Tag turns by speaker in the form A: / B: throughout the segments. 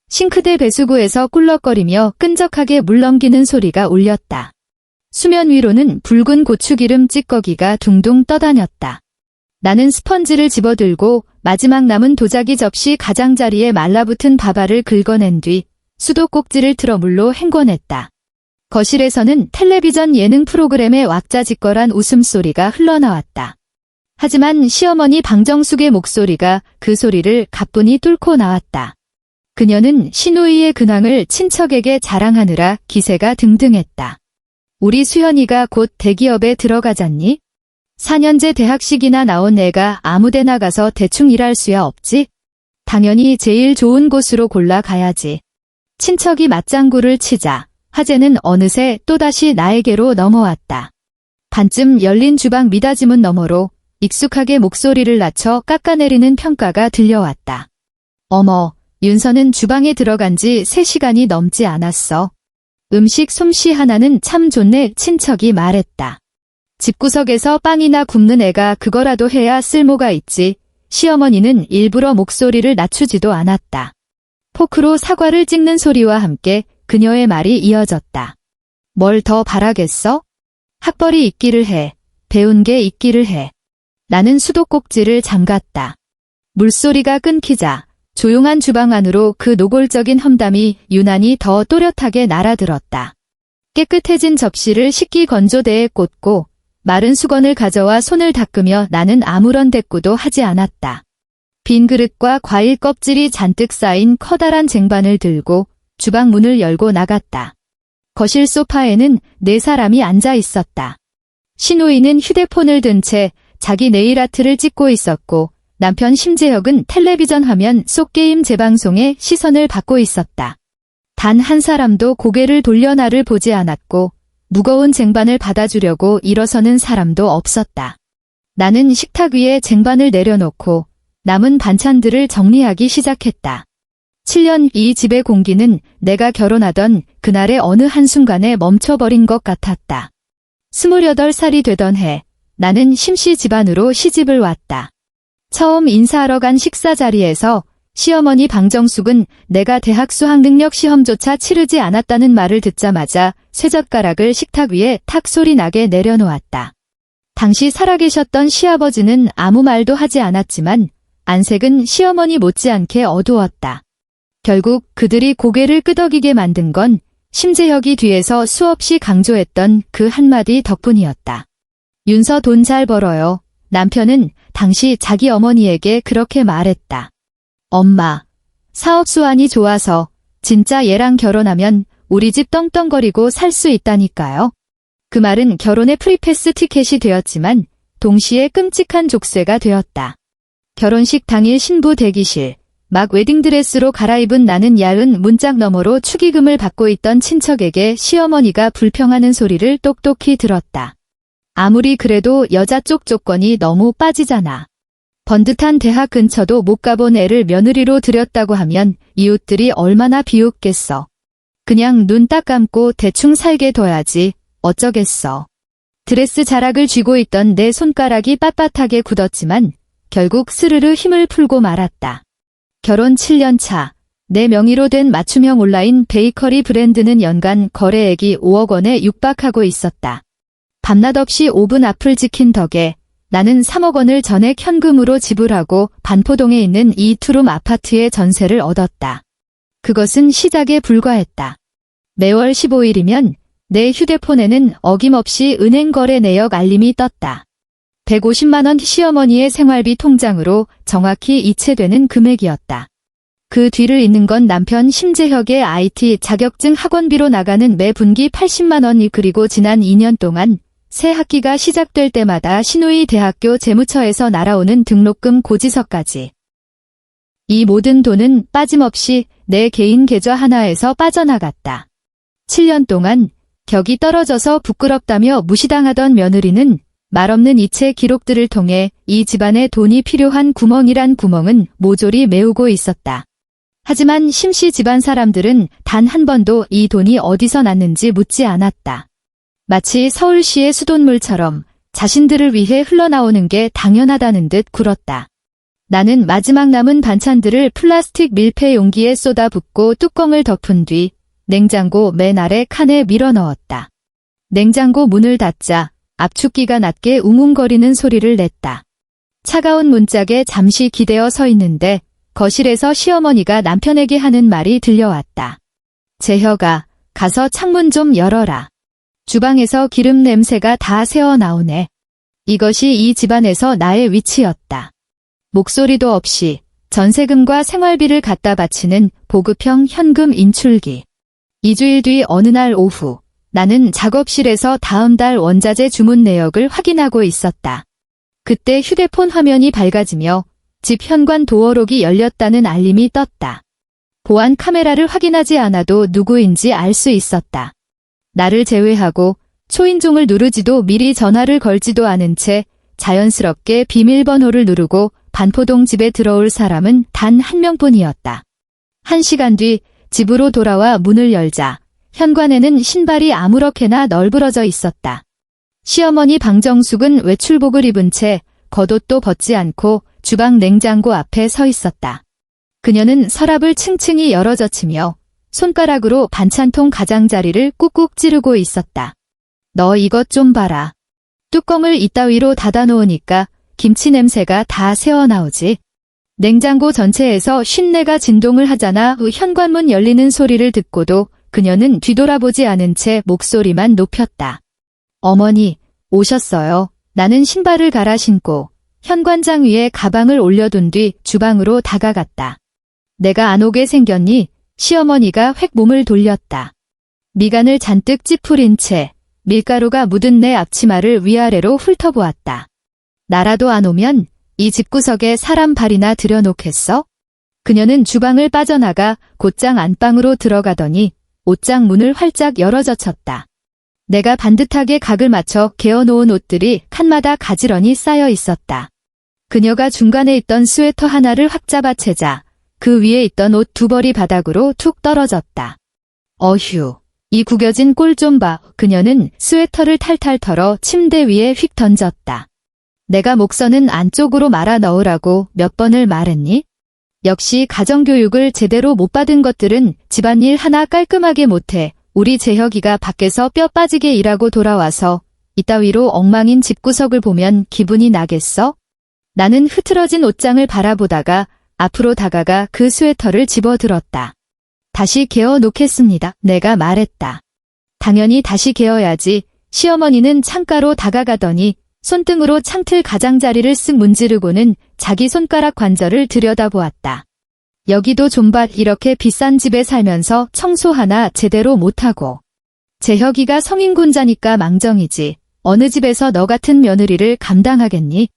A: 싱크대 배수구에서 꿀럭거리며 끈적하게 물 넘기는 소리가 울렸다. 수면 위로는 붉은 고추기름 찌꺼기가 둥둥 떠다녔다. 나는 스펀지를 집어들고 마지막 남은 도자기 접시 가장자리에 말라붙은 밥알을 긁어낸 뒤 수도꼭지를 틀어 물로 헹궈냈다. 거실에서는 텔레비전 예능 프로그램의 왁자지껄한 웃음소리가 흘러나왔다. 하지만 시어머니 방정숙의 목소리가 그 소리를 가뿐히 뚫고 나왔다. 그녀는 시누이의 근황을 친척에게 자랑하느라 기세가 등등했다. 우리 수현이가 곧 대기업에 들어가잖니? 4년제 대학식이나 나온 애가 아무데나 가서 대충 일할 수야 없지? 당연히 제일 좋은 곳으로 골라 가야지. 친척이 맞장구를 치자 화제는 어느새 또다시 나에게로 넘어왔다. 반쯤 열린 주방 미닫이문 너머로 익숙하게 목소리를 낮춰 깎아내리는 평가가 들려왔다. 어머, 윤서는 주방에 들어간 지 3시간이 넘지 않았어. 음식 솜씨 하나는 참 좋네, 친척이 말했다. 집구석에서 빵이나 굽는 애가 그거라도 해야 쓸모가 있지. 시어머니는 일부러 목소리를 낮추지도 않았다. 포크로 사과를 찍는 소리와 함께 그녀의 말이 이어졌다. 뭘 더 바라겠어? 학벌이 있기를 해. 배운 게 있기를 해. 나는 수도꼭지를 잠갔다. 물소리가 끊기자 조용한 주방 안으로 그 노골적인 험담이 유난히 더 또렷하게 날아들었다. 깨끗해진 접시를 식기 건조대에 꽂고 마른 수건을 가져와 손을 닦으며 나는 아무런 대꾸도 하지 않았다. 빈 그릇과 과일 껍질이 잔뜩 쌓인 커다란 쟁반을 들고 주방 문을 열고 나갔다. 거실 소파에는 4사람이 앉아 있었다. 시누이는 휴대폰을 든 채 자기 네일아트를 찍고 있었고 남편 심재혁은 텔레비전 화면 속 게임 재방송에 시선을 받고 있었다. 단 한 사람도 고개를 돌려 나를 보지 않았고 무거운 쟁반을 받아주려고 일어서는 사람도 없었다. 나는 식탁 위에 쟁반을 내려놓고 남은 반찬들을 정리하기 시작했다. 7년 이 집의 공기는 내가 결혼하던 그날의 어느 한순간에 멈춰버린 것 같았다. 28살이 되던 해 나는 심씨 집안으로 시집을 왔다. 처음 인사하러 간 식사 자리에서 시어머니 방정숙은 내가 대학 수학 능력 시험조차 치르지 않았다는 말을 듣자마자 쇠젓가락을 식탁 위에 탁 소리 나게 내려놓았다. 당시 살아계셨던 시아버지는 아무 말도 하지 않았지만 안색은 시어머니 못지않게 어두웠다. 결국 그들이 고개를 끄덕이게 만든 건 심재혁이 뒤에서 수없이 강조했던 그 한마디 덕분이었다. 윤서 돈 잘 벌어요. 남편은 당시 자기 어머니에게 그렇게 말했다. 엄마, 사업 수완이 좋아서 진짜 얘랑 결혼하면 우리 집 떵떵거리고 살 수 있다니까요. 그 말은 결혼의 프리패스 티켓이 되었지만 동시에 끔찍한 족쇄가 되었다. 결혼식 당일 신부 대기실, 막 웨딩드레스로 갈아입은 나는 야은 문짝 너머로 축의금을 받고 있던 친척에게 시어머니가 불평하는 소리를 똑똑히 들었다. 아무리 그래도 여자 쪽 조건이 너무 빠지잖아. 번듯한 대학 근처도 못 가본 애를 며느리로 들였다고 하면 이웃들이 얼마나 비웃겠어. 그냥 눈 딱 감고 대충 살게 둬야지 어쩌겠어. 드레스 자락을 쥐고 있던 내 손가락이 빳빳하게 굳었지만 결국 스르르 힘을 풀고 말았다. 결혼 7년 차, 내 명의로 된 맞춤형 온라인 베이커리 브랜드는 연간 거래액이 5억 원에 육박하고 있었다. 밤낮 없이 오븐 앞을 지킨 덕에 나는 3억 원을 전액 현금으로 지불하고 반포동에 있는 2투룸 아파트의 전세를 얻었다. 그것은 시작에 불과했다. 매월 15일이면 내 휴대폰에는 어김없이 은행 거래 내역 알림이 떴다. 150만 원 시어머니의 생활비 통장으로 정확히 이체되는 금액이었다. 그 뒤를 잇는 건 남편 심재혁의 IT 자격증 학원비로 나가는 매 분기 80만 원이 그리고 지난 2년 동안 새 학기가 시작될 때마다 시누이 대학교 재무처에서 날아오는 등록금 고지서까지. 이 모든 돈은 빠짐없이 내 개인 계좌 하나에서 빠져나갔다. 7년 동안 격이 떨어져서 부끄럽다며 무시당하던 며느리는 말없는 이체 기록들을 통해 이 집안에 돈이 필요한 구멍이란 구멍은 모조리 메우고 있었다. 하지만 심씨 집안 사람들은 단 한 번도 이 돈이 어디서 났는지 묻지 않았다. 마치 서울시의 수돗물처럼 자신들을 위해 흘러나오는 게 당연하다는 듯 굴었다. 나는 마지막 남은 반찬들을 플라스틱 밀폐 용기에 쏟아붓고 뚜껑을 덮은 뒤 냉장고 맨 아래 칸에 밀어 넣었다. 냉장고 문을 닫자 압축기가 낮게 웅웅거리는 소리를 냈다. 차가운 문짝에 잠시 기대어 서 있는데 거실에서 시어머니가 남편에게 하는 말이 들려왔다. 재혁아, 가서 창문 좀 열어라. 주방에서 기름 냄새가 다 새어나오네. 이것이 이 집안에서 나의 위치였다. 목소리도 없이 전세금과 생활비를 갖다 바치는 보급형 현금 인출기. 2주일 뒤 어느 날 오후, 나는 작업실에서 다음 달 원자재 주문 내역을 확인하고 있었다. 그때 휴대폰 화면이 밝아지며 집 현관 도어록이 열렸다는 알림이 떴다. 보안 카메라를 확인하지 않아도 누구인지 알 수 있었다. 나를 제외하고 초인종을 누르지도 미리 전화를 걸지도 않은 채 자연스럽게 비밀번호를 누르고 반포동 집에 들어올 사람은 단 한 명뿐이었다. 1시간 뒤 집으로 돌아와 문을 열자 현관에는 신발이 아무렇게나 널브러져 있었다. 시어머니 방정숙은 외출복을 입은 채 겉옷도 벗지 않고 주방 냉장고 앞에 서 있었다. 그녀는 서랍을 층층이 열어젖히며 손가락으로 반찬통 가장자리를 꾹꾹 찌르고 있었다. 너 이것 좀 봐라. 뚜껑을 이따위로 닫아놓으니까 김치 냄새가 다 새어나오지. 냉장고 전체에서 쉰내가 진동을 하잖아. 현관문 열리는 소리를 듣고도 그녀는 뒤돌아보지 않은 채 목소리만 높였다. 어머니, 오셨어요. 나는 신발을 갈아 신고 현관장 위에 가방을 올려둔 뒤 주방으로 다가갔다. 내가 안 오게 생겼니? 시어머니가 획 몸을 돌렸다. 미간을 잔뜩 찌푸린 채 밀가루가 묻은 내 앞치마를 위아래로 훑어보았다. 나라도 안 오면 이 집구석에 사람 발이나 들여놓겠어? 그녀는 주방을 빠져나가 곧장 안방으로 들어가더니 옷장 문을 활짝 열어젖혔다. 내가 반듯하게 각을 맞춰 개어놓은 옷들이 칸마다 가지런히 쌓여 있었다. 그녀가 중간에 있던 스웨터 하나를 확 잡아채자 그 위에 있던 옷 2벌이 바닥으로 툭 떨어졌다. 어휴, 이 구겨진 꼴 좀 봐. 그녀는 스웨터를 탈탈 털어 침대 위에 휙 던졌다. 내가 목선은 안쪽으로 말아 넣으라고 몇 번을 말했니? 역시 가정교육을 제대로 못 받은 것들은 집안일 하나 깔끔하게 못해. 우리 재혁이가 밖에서 뼈 빠지게 일하고 돌아와서 이따위로 엉망인 집구석을 보면 기분이 나겠어? 나는 흐트러진 옷장을 바라보다가 앞으로 다가가 그 스웨터를 집어들었다. 다시 개어 놓겠습니다. 내가 말했다. 당연히 다시 개어야지. 시어머니는 창가로 다가가더니 손등으로 창틀 가장자리를 쓱 문지르고는 자기 손가락 관절을 들여다보았다. 여기도 좀 봐. 이렇게 비싼 집에 살면서 청소 하나 제대로 못하고. 재혁이가 성인군자니까 망정이지. 어느 집에서 너 같은 며느리를 감당하겠니?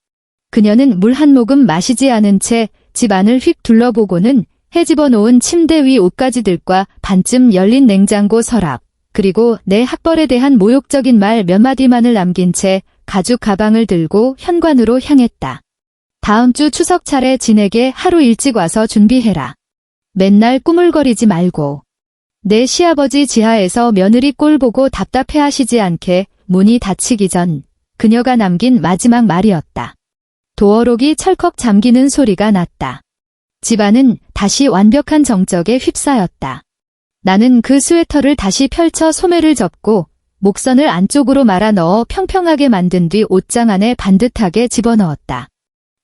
A: 그녀는 물 한 모금 마시지 않은 채 집 안을 휙 둘러보고는 헤집어 놓은 침대 위 옷가지들과 반쯤 열린 냉장고 서랍, 그리고 내 학벌에 대한 모욕적인 말 몇 마디만을 남긴 채 가죽 가방을 들고 현관으로 향했다. 다음 주 추석 차례 진에게 하루 일찍 와서 준비해라. 맨날 꾸물거리지 말고. 내 시아버지 지하에서 며느리 꼴 보고 답답해하시지 않게 문이 닫히기 전 그녀가 남긴 마지막 말이었다. 도어록이 철컥 잠기는 소리가 났다. 집안은 다시 완벽한 정적에 휩싸였다. 나는 그 스웨터를 다시 펼쳐 소매를 접고 목선을 안쪽으로 말아 넣어 평평하게 만든 뒤 옷장 안에 반듯하게 집어넣었다.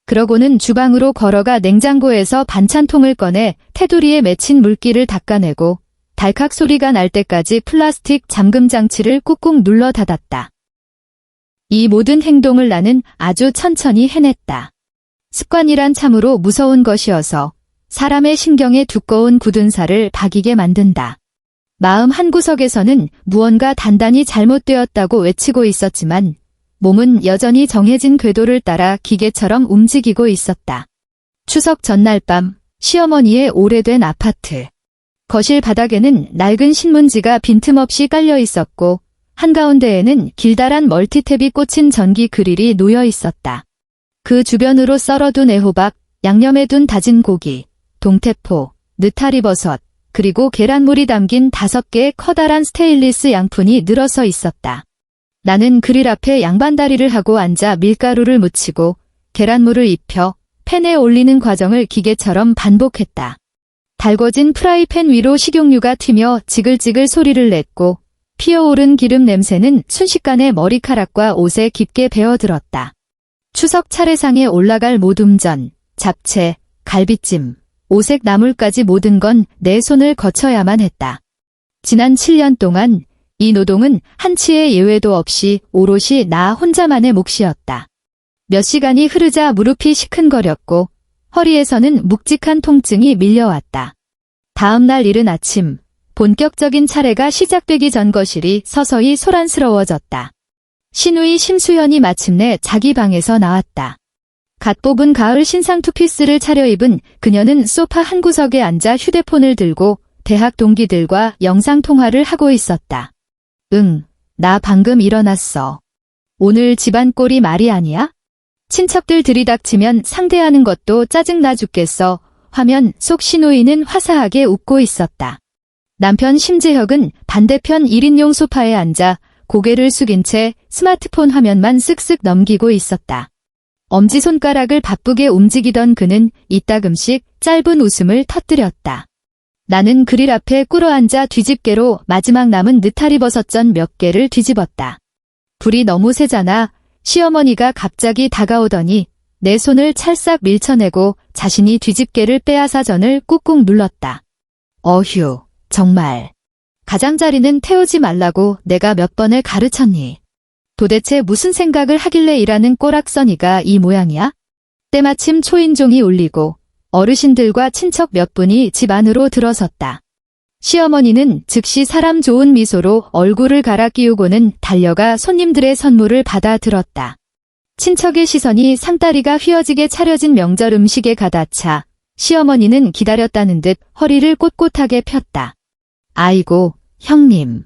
A: 그러고는 주방으로 걸어가 냉장고에서 반찬통을 꺼내 테두리에 맺힌 물기를 닦아내고 달칵 소리가 날 때까지 플라스틱 잠금 장치를 꾹꾹 눌러 닫았다. 이 모든 행동을 나는 아주 천천히 해냈다. 습관이란 참으로 무서운 것이어서 사람의 신경에 두꺼운 굳은 살을 박이게 만든다. 마음 한구석에서는 무언가 단단히 잘못되었다고 외치고 있었지만 몸은 여전히 정해진 궤도를 따라 기계처럼 움직이고 있었다. 추석 전날 밤, 시어머니의 오래된 아파트. 거실 바닥에는 낡은 신문지가 빈틈없이 깔려 있었고 한가운데에는 길다란 멀티탭이 꽂힌 전기 그릴이 놓여 있었다. 그 주변으로 썰어둔 애호박, 양념해둔 다진 고기, 동태포, 느타리버섯, 그리고 계란물이 담긴 5개의 커다란 스테인리스 양푼이 늘어서 있었다. 나는 그릴 앞에 양반다리를 하고 앉아 밀가루를 묻히고 계란물을 입혀 팬에 올리는 과정을 기계처럼 반복했다. 달궈진 프라이팬 위로 식용유가 튀며 지글지글 소리를 냈고 피어오른 기름 냄새는 순식간에 머리카락과 옷에 깊게 배어들었다. 추석 차례상에 올라갈 모둠전, 잡채, 갈비찜, 오색 나물까지 모든 건 내 손을 거쳐야만 했다. 지난 7년 동안 이 노동은 한치의 예외도 없이 오롯이 나 혼자만의 몫이었다. 몇 시간이 흐르자 무릎이 시큰거렸고 허리에서는 묵직한 통증이 밀려왔다. 다음 날 이른 아침, 본격적인 차례가 시작되기 전 거실이 서서히 소란스러워졌다. 시누이 심수현이 마침내 자기 방에서 나왔다. 갓 뽑은 가을 신상 투피스를 차려입은 그녀는 소파 한 구석에 앉아 휴대폰을 들고 대학 동기들과 영상통화를 하고 있었다. 응, 나 방금 일어났어. 오늘 집안 꼴이 말이 아니야? 친척들 들이닥치면 상대하는 것도 짜증나 죽겠어. 화면 속 시누이는 화사하게 웃고 있었다. 남편 심재혁은 반대편 1인용 소파에 앉아 고개를 숙인 채 스마트폰 화면만 쓱쓱 넘기고 있었다. 엄지손가락을 바쁘게 움직이던 그는 이따금씩 짧은 웃음을 터뜨렸다. 나는 그릴 앞에 꿇어앉아 뒤집개로 마지막 남은 느타리버섯전 몇 개를 뒤집었다. 불이 너무 세잖아. 시어머니가 갑자기 다가오더니 내 손을 찰싹 밀쳐내고 자신이 뒤집개를 빼앗아 전을 꾹꾹 눌렀다. 어휴, 정말. 가장자리는 태우지 말라고 내가 몇 번을 가르쳤니? 도대체 무슨 생각을 하길래 일하는 꼬락서니가 이 모양이야? 때마침 초인종이 울리고 어르신들과 친척 몇 분이 집 안으로 들어섰다. 시어머니는 즉시 사람 좋은 미소로 얼굴을 갈아 끼우고는 달려가 손님들의 선물을 받아 들었다. 친척의 시선이 상다리가 휘어지게 차려진 명절 음식에 가다차 시어머니는 기다렸다는 듯 허리를 꼿꼿하게 폈다. 아이고, 형님.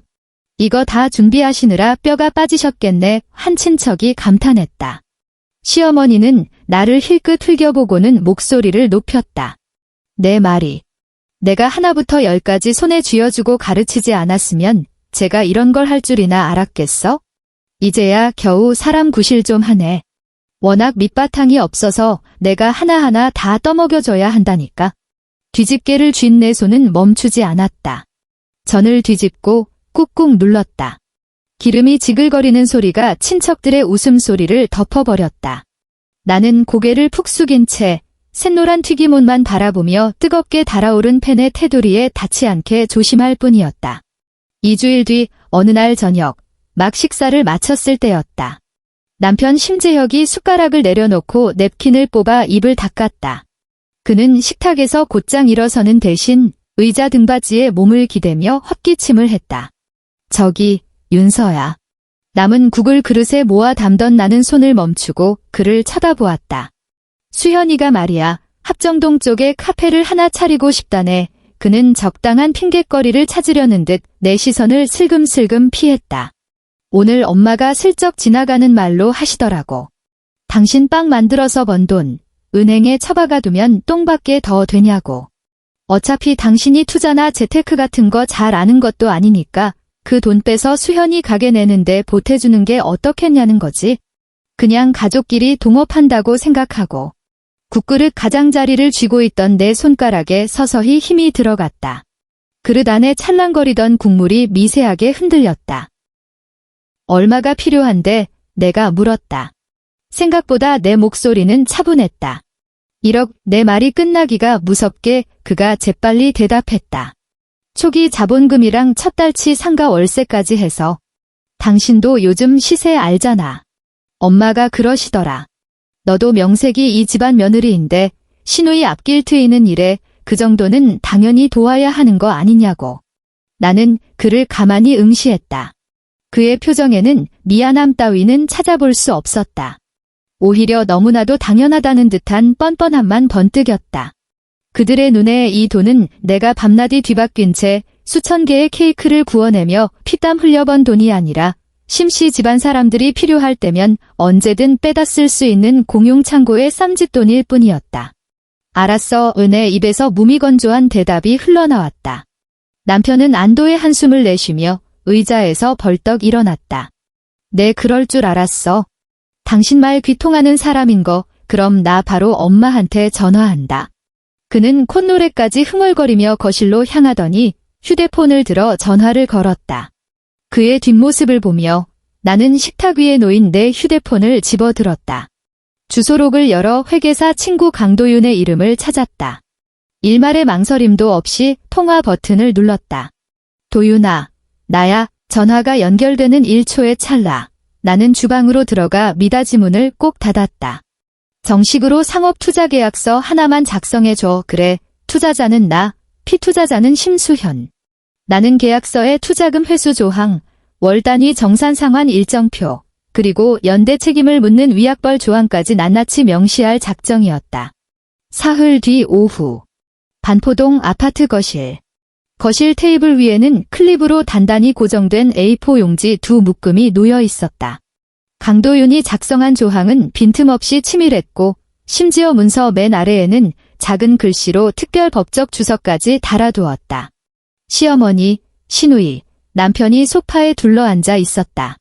A: 이거 다 준비하시느라 뼈가 빠지셨겠네. 한 친척이 감탄했다. 시어머니는 나를 힐끗 흘겨보고는 목소리를 높였다. 내 말이. 내가 하나부터 열까지 손에 쥐어주고 가르치지 않았으면 제가 이런 걸 할 줄이나 알았겠어? 이제야 겨우 사람 구실 좀 하네. 워낙 밑바탕이 없어서 내가 하나하나 다 떠먹여줘야 한다니까. 뒤집개를 쥔 내 손은 멈추지 않았다. 전을 뒤집고 꾹꾹 눌렀다. 기름이 지글거리는 소리가 친척들의 웃음소리를 덮어버렸다. 나는 고개를 푹 숙인 채 샛노란 튀김옷만 바라보며 뜨겁게 달아오른 팬의 테두리에 닿지 않게 조심할 뿐이었다. 2주일 뒤 어느 날 저녁, 막 식사를 마쳤을 때였다. 남편 심재혁이 숟가락을 내려놓고 냅킨을 뽑아 입을 닦았다. 그는 식탁에서 곧장 일어서는 대신 의자 등받이에 몸을 기대며 헛기침을 했다. 저기, 윤서야. 남은 국을 그릇에 모아 담던 나는 손을 멈추고 그를 쳐다보았다. 수현이가 말이야, 합정동 쪽에 카페를 하나 차리고 싶다네. 그는 적당한 핑곗거리를 찾으려는 듯 내 시선을 슬금슬금 피했다. 오늘 엄마가 슬쩍 지나가는 말로 하시더라고. 당신 빵 만들어서 번 돈, 은행에 처박아 두면 똥밖에 더 되냐고. 어차피 당신이 투자나 재테크 같은 거 잘 아는 것도 아니니까 그 돈 빼서 수현이 가게 내는데 보태주는 게 어떻겠냐는 거지. 그냥 가족끼리 동업한다고 생각하고. 국그릇 가장자리를 쥐고 있던 내 손가락에 서서히 힘이 들어갔다. 그릇 안에 찰랑거리던 국물이 미세하게 흔들렸다. 얼마가 필요한데? 내가 물었다. 생각보다 내 목소리는 차분했다. 1억, 내 말이 끝나기가 무섭게 그가 재빨리 대답했다. 초기 자본금이랑 첫 달치 상가 월세까지 해서. 당신도 요즘 시세 알잖아. 엄마가 그러시더라. 너도 명색이 이 집안 며느리인데 시누이 앞길 트이는 일에 그 정도는 당연히 도와야 하는 거 아니냐고. 나는 그를 가만히 응시했다. 그의 표정에는 미안함 따위는 찾아볼 수 없었다. 오히려 너무나도 당연하다는 듯한 뻔뻔함만 번뜩였다. 그들의 눈에 이 돈은 내가 밤낮이 뒤바뀐 채 수천 개의 케이크를 구워내며 피땀 흘려번 돈이 아니라 심씨 집안 사람들이 필요할 때면 언제든 빼다 쓸 수 있는 공용 창고의 쌈짓돈일 뿐이었다. 알았어. 은의 입에서 무미건조한 대답이 흘러나왔다. 남편은 안도의 한숨을 내쉬며 의자에서 벌떡 일어났다. 네, 그럴 줄 알았어. 당신 말 귀통하는 사람인 거 그럼 나 바로 엄마한테 전화한다. 그는 콧노래까지 흥얼거리며 거실로 향하더니 휴대폰을 들어 전화를 걸었다. 그의 뒷모습을 보며 나는 식탁 위에 놓인 내 휴대폰을 집어들었다. 주소록을 열어 회계사 친구 강도윤의 이름을 찾았다. 일말의 망설임도 없이 통화 버튼을 눌렀다. 도윤아, 나야. 전화가 연결되는 1초의 찰나. 나는 주방으로 들어가 미닫이 문을 꼭 닫았다. 정식으로 상업투자계약서 하나만 작성해줘. 그래, 투자자는 나, 피투자자는 심수현. 나는 계약서에 투자금 회수 조항, 월 단위 정산상환 일정표, 그리고 연대 책임을 묻는 위약벌 조항까지 낱낱이 명시할 작정이었다. 사흘 뒤 오후. 반포동 아파트 거실. 거실 테이블 위에는 클립으로 단단히 고정된 A4 용지 2묶음이 놓여 있었다. 강도윤이 작성한 조항은 빈틈없이 치밀했고 심지어 문서 맨 아래에는 작은 글씨로 특별 법적 주석까지 달아두었다. 시어머니, 시누이, 남편이 소파에 둘러앉아 있었다.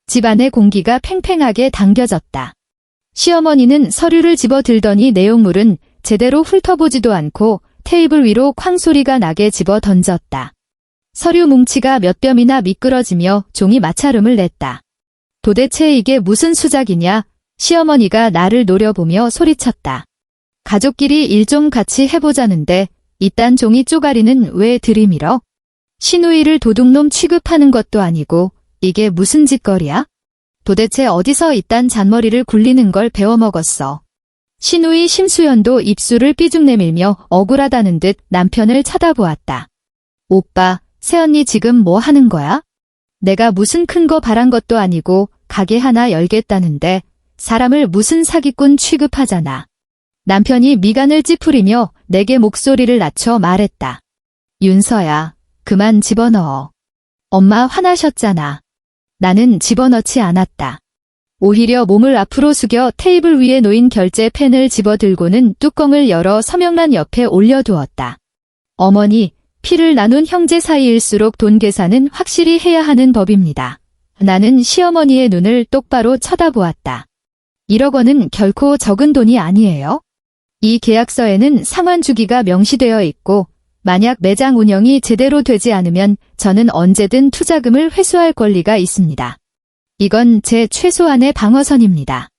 A: 집안의 공기가 팽팽하게 당겨졌다. 시어머니는 서류를 집어들더니 내용물은 제대로 훑어보지도 않고 테이블 위로 쾅 소리가 나게 집어 던졌다. 서류 뭉치가 몇 뼘이나 미끄러지며 종이 마찰음을 냈다. 도대체 이게 무슨 수작이냐? 시어머니가 나를 노려보며 소리쳤다. 가족끼리 일 좀 같이 해보자는데 이딴 종이 쪼가리는 왜 들이밀어? 시누이를 도둑놈 취급하는 것도 아니고 이게 무슨 짓거리야? 도대체 어디서 이딴 잔머리를 굴리는 걸 배워먹었어? 시누이 심수연도 입술을 삐죽 내밀며 억울하다는 듯 남편을 쳐다보았다. 오빠, 새언니 지금 뭐 하는 거야? 내가 무슨 큰 거 바란 것도 아니고 가게 하나 열겠다는데 사람을 무슨 사기꾼 취급하잖아. 남편이 미간을 찌푸리며 내게 목소리를 낮춰 말했다. 윤서야, 그만 집어넣어. 엄마 화나셨잖아. 나는 집어넣지 않았다. 오히려 몸을 앞으로 숙여 테이블 위에 놓인 결제 펜을 집어들고는 뚜껑을 열어 서명란 옆에 올려두었다. 어머니, 피를 나눈 형제 사이일수록 돈 계산은 확실히 해야 하는 법입니다. 나는 시어머니의 눈을 똑바로 쳐다보았다. 1억 원은 결코 적은 돈이 아니에요. 이 계약서에는 상환 주기가 명시되어 있고 만약 매장 운영이 제대로 되지 않으면 저는 언제든 투자금을 회수할 권리가 있습니다. 이건 제 최소한의 방어선입니다.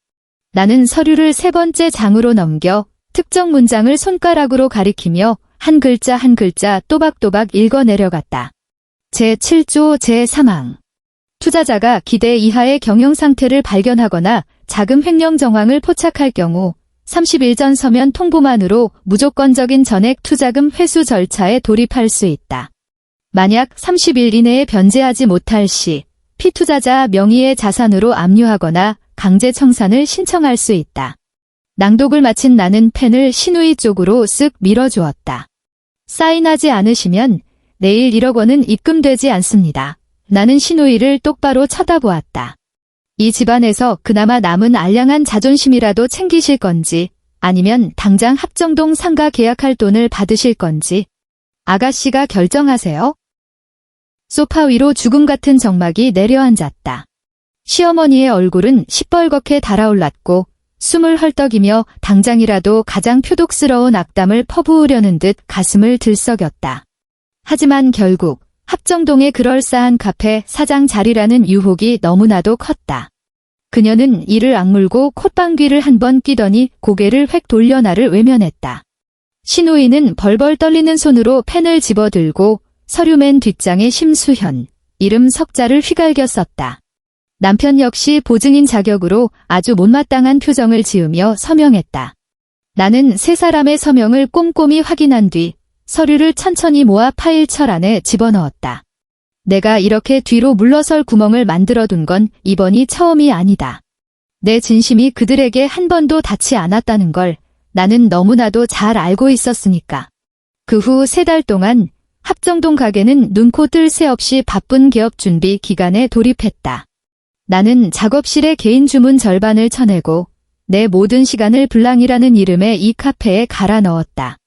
A: 나는 서류를 3번째 장으로 넘겨 특정 문장을 손가락으로 가리키며 한 글자 한 글자 또박또박 읽어 내려갔다. 제7조 제3항. 투자자가 기대 이하의 경영 상태를 발견하거나 자금 횡령 정황을 포착할 경우 30일 전 서면 통보만으로 무조건적인 전액 투자금 회수 절차에 돌입할 수 있다. 만약 30일 이내에 변제하지 못할 시 피투자자 명의의 자산으로 압류하거나 강제 청산을 신청할 수 있다. 낭독을 마친 나는 펜을 시누이 쪽으로 쓱 밀어주었다. 사인하지 않으시면 내일 1억 원은 입금되지 않습니다. 나는 시누이를 똑바로 쳐다보았다. 이 집안에서 그나마 남은 알량한 자존심이라도 챙기실 건지 아니면 당장 합정동 상가 계약할 돈을 받으실 건지 아가씨가 결정하세요. 소파 위로 죽음 같은 정막이 내려앉았다. 시어머니의 얼굴은 시뻘겋게 달아올랐고 숨을 헐떡이며 당장이라도 가장 표독스러운 악담을 퍼부으려는 듯 가슴을 들썩였다. 하지만 결국 합정동의 그럴싸한 카페 사장 자리라는 유혹이 너무나도 컸다. 그녀는 이를 악물고 콧방귀를 한 번 뀌더니 고개를 획 돌려 나를 외면했다. 시누이는 벌벌 떨리는 손으로 펜을 집어들고 서류 맨 뒷장에 심수현, 이름 석자를 휘갈겨 썼다. 남편 역시 보증인 자격으로 아주 못마땅한 표정을 지으며 서명했다. 나는 세 사람의 서명을 꼼꼼히 확인한 뒤 서류를 천천히 모아 파일철 안에 집어넣었다. 내가 이렇게 뒤로 물러설 구멍을 만들어둔 건 이번이 처음이 아니다. 내 진심이 그들에게 한 번도 닿지 않았다는 걸 나는 너무나도 잘 알고 있었으니까. 그 후 3달 동안 합정동 가게는 눈코 뜰 새 없이 바쁜 개업 준비 기간에 돌입했다. 나는 작업실에 개인 주문 절반을 쳐내고 내 모든 시간을 블랑이라는 이름의 이 카페에 갈아 넣었다.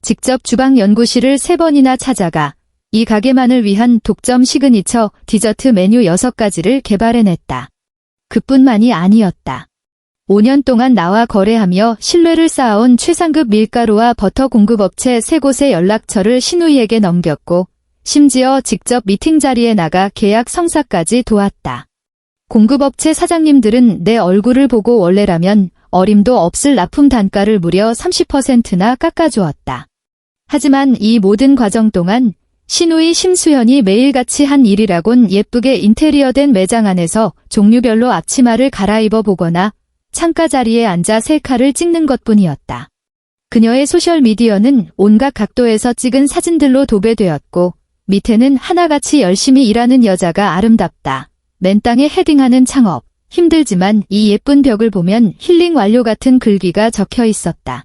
A: 직접 주방 연구실을 3번이나 찾아가 이 가게만을 위한 독점 시그니처 디저트 메뉴 6가지를 개발해냈다. 그뿐만이 아니었다. 5년 동안 나와 거래하며 신뢰를 쌓아온 최상급 밀가루와 버터 공급업체 3곳의 연락처를 신우이에게 넘겼고 심지어 직접 미팅 자리에 나가 계약 성사까지 도왔다. 공급업체 사장님들은 내 얼굴을 보고 원래라면 어림도 없을 납품 단가를 무려 30%나 깎아주었다. 하지만 이 모든 과정 동안 신우이 심수현이 매일같이 한 일이라곤 예쁘게 인테리어된 매장 안에서 종류별로 앞치마를 갈아입어 보거나 창가 자리에 앉아 셀카를 찍는 것뿐이었다. 그녀의 소셜미디어는 온갖 각도에서 찍은 사진들로 도배되었고 밑에는 하나같이 열심히 일하는 여자가 아름답다. 맨땅에 헤딩하는 창업. 힘들지만 이 예쁜 벽을 보면 힐링 완료 같은 글귀가 적혀 있었다.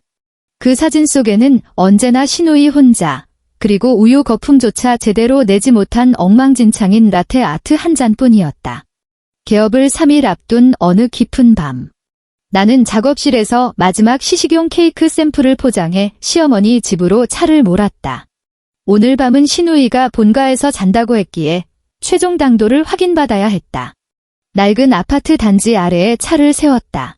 A: 그 사진 속에는 언제나 신우이 혼자, 그리고 우유 거품조차 제대로 내지 못한 엉망진창인 라테 아트 한 잔뿐이었다. 개업을 3일 앞둔 어느 깊은 밤. 나는 작업실에서 마지막 시식용 케이크 샘플을 포장해 시어머니 집으로 차를 몰았다. 오늘 밤은 신우이가 본가에서 잔다고 했기에 최종 당도를 확인받아야 했다. 낡은 아파트 단지 아래에 차를 세웠다.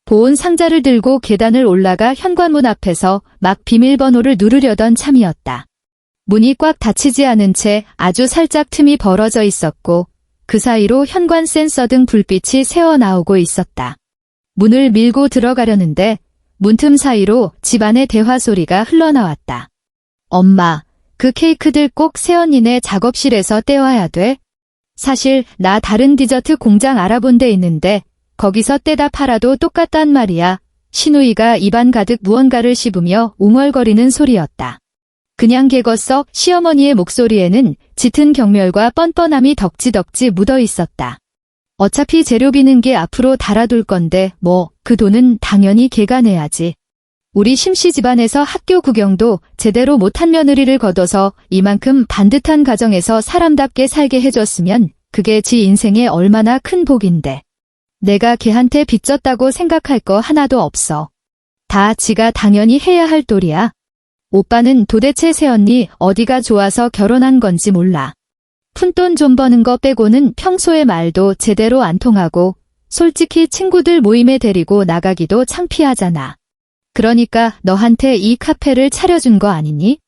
A: 보온 상자를 들고 계단을 올라가 현관문 앞에서 막 비밀번호를 누르려던 참이었다. 문이 꽉 닫히지 않은 채 아주 살짝 틈이 벌어져 있었고 그 사이로 현관 센서 등 불빛이 새어나오고 있었다. 문을 밀고 들어가려는데 문틈 사이로 집안의 대화 소리가 흘러나왔다. 엄마, 그 케이크들 꼭 새언니네 작업실에서 떼와야 돼? 사실 나 다른 디저트 공장 알아본 데 있는데 거기서 떼다 팔아도 똑같단 말이야. 신우이가 입안 가득 무언가를 씹으며 웅얼거리는 소리였다. 그냥 개거썩 시어머니의 목소리에는 짙은 경멸과 뻔뻔함이 덕지덕지 묻어 있었다. 어차피 재료 비는 게 앞으로 달아둘 건데 그 돈은 당연히 걔가 내야지. 우리 심씨 집안에서 학교 구경도 제대로 못한 며느리를 거둬서 이만큼 반듯한 가정에서 사람답게 살게 해줬으면 그게 지 인생에 얼마나 큰 복인데. 내가 걔한테 빚졌다고 생각할 거 하나도 없어. 다 지가 당연히 해야 할 도리야. 오빠는 도대체 새언니 어디가 좋아서 결혼한 건지 몰라. 푼돈 좀 버는 거 빼고는 평소에 말도 제대로 안 통하고 솔직히 친구들 모임에 데리고 나가기도 창피하잖아. 그러니까 너한테 이 카페를 차려준 거 아니니?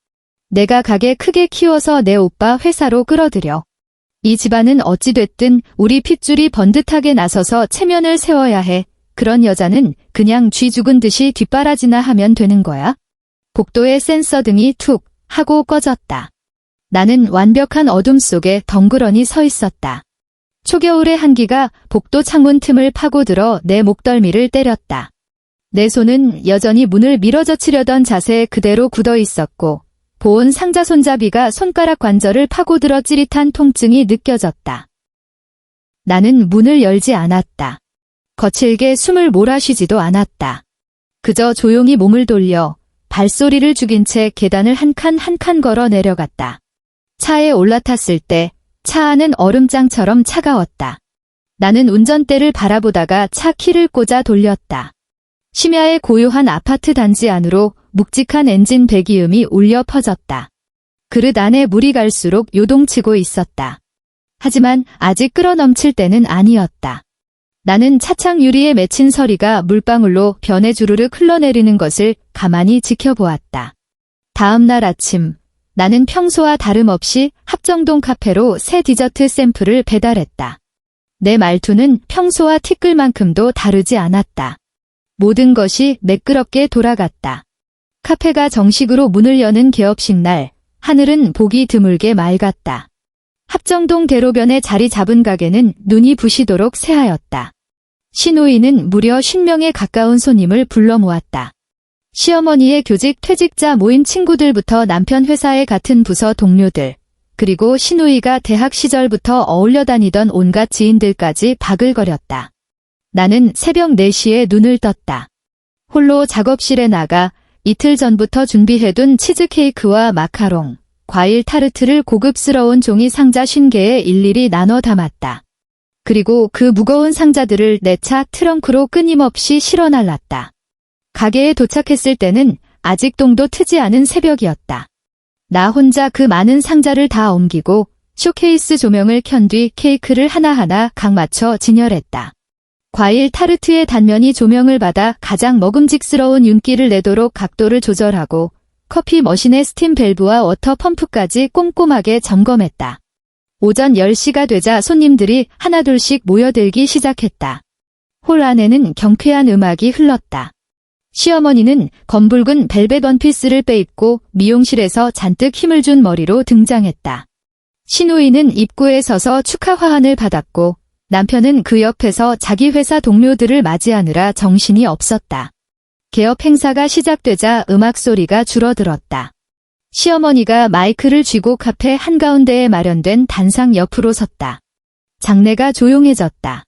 A: 내가 가게 크게 키워서 내 오빠 회사로 끌어들여. 이 집안은 어찌됐든 우리 핏줄이 번듯하게 나서서 체면을 세워야 해. 그런 여자는 그냥 쥐 죽은 듯이 뒷바라지나 하면 되는 거야. 복도의 센서 등이 툭 하고 꺼졌다. 나는 완벽한 어둠 속에 덩그러니 서 있었다. 초겨울의 한기가 복도 창문 틈을 파고들어 내 목덜미를 때렸다. 내 손은 여전히 문을 밀어젖히려던 자세에 그대로 굳어 있었고 보온 상자 손잡이가 손가락 관절을 파고들어 찌릿한 통증이 느껴졌다. 나는 문을 열지 않았다. 거칠게 숨을 몰아쉬지도 않았다. 그저 조용히 몸을 돌려 발소리를 죽인 채 계단을 한 칸 한 칸 걸어 내려갔다. 차에 올라탔을 때 차 안은 얼음장처럼 차가웠다. 나는 운전대를 바라보다가 차 키를 꽂아 돌렸다. 심야의 고요한 아파트 단지 안으로 묵직한 엔진 배기음이 울려 퍼졌다. 그릇 안에 물이 갈수록 요동치고 있었다. 하지만 아직 끓어넘칠 때는 아니었다. 나는 차창 유리에 맺힌 서리가 물방울로 변에 주르륵 흘러내리는 것을 가만히 지켜보았다. 다음 날 아침, 나는 평소와 다름없이 합정동 카페로 새 디저트 샘플을 배달했다. 내 말투는 평소와 티끌만큼도 다르지 않았다. 모든 것이 매끄럽게 돌아갔다. 카페가 정식으로 문을 여는 개업식 날, 하늘은 보기 드물게 맑았다. 합정동 대로변에 자리 잡은 가게는 눈이 부시도록 새하였다. 신우이는 무려 50명에 가까운 손님을 불러 모았다. 시어머니의 교직 퇴직자 모임 친구들부터 남편 회사의 같은 부서 동료들, 그리고 신우이가 대학 시절부터 어울려 다니던 온갖 지인들까지 바글거렸다. 나는 새벽 4시에 눈을 떴다. 홀로 작업실에 나가 이틀 전부터 준비해둔 치즈케이크와 마카롱, 과일 타르트를 고급스러운 종이 상자 50개에 일일이 나눠 담았다. 그리고 그 무거운 상자들을 내 차 트렁크로 끊임없이 실어날랐다. 가게에 도착했을 때는 아직 동도 트지 않은 새벽이었다. 나 혼자 그 많은 상자를 다 옮기고 쇼케이스 조명을 켠 뒤 케이크를 하나하나 각 맞춰 진열했다. 과일 타르트의 단면이 조명을 받아 가장 먹음직스러운 윤기를 내도록 각도를 조절하고 커피 머신의 스팀 밸브와 워터 펌프까지 꼼꼼하게 점검했다. 오전 10시가 되자 손님들이 하나둘씩 모여들기 시작했다. 홀 안에는 경쾌한 음악이 흘렀다. 시어머니는 검붉은 벨벳 원피스를 빼입고 미용실에서 잔뜩 힘을 준 머리로 등장했다. 시누이는 입구에 서서 축하 화환을 받았고 남편은 그 옆에서 자기 회사 동료들을 맞이하느라 정신이 없었다. 개업 행사가 시작되자 음악 소리가 줄어들었다. 시어머니가 마이크를 쥐고 카페 한가운데에 마련된 단상 옆으로 섰다. 장내가 조용해졌다.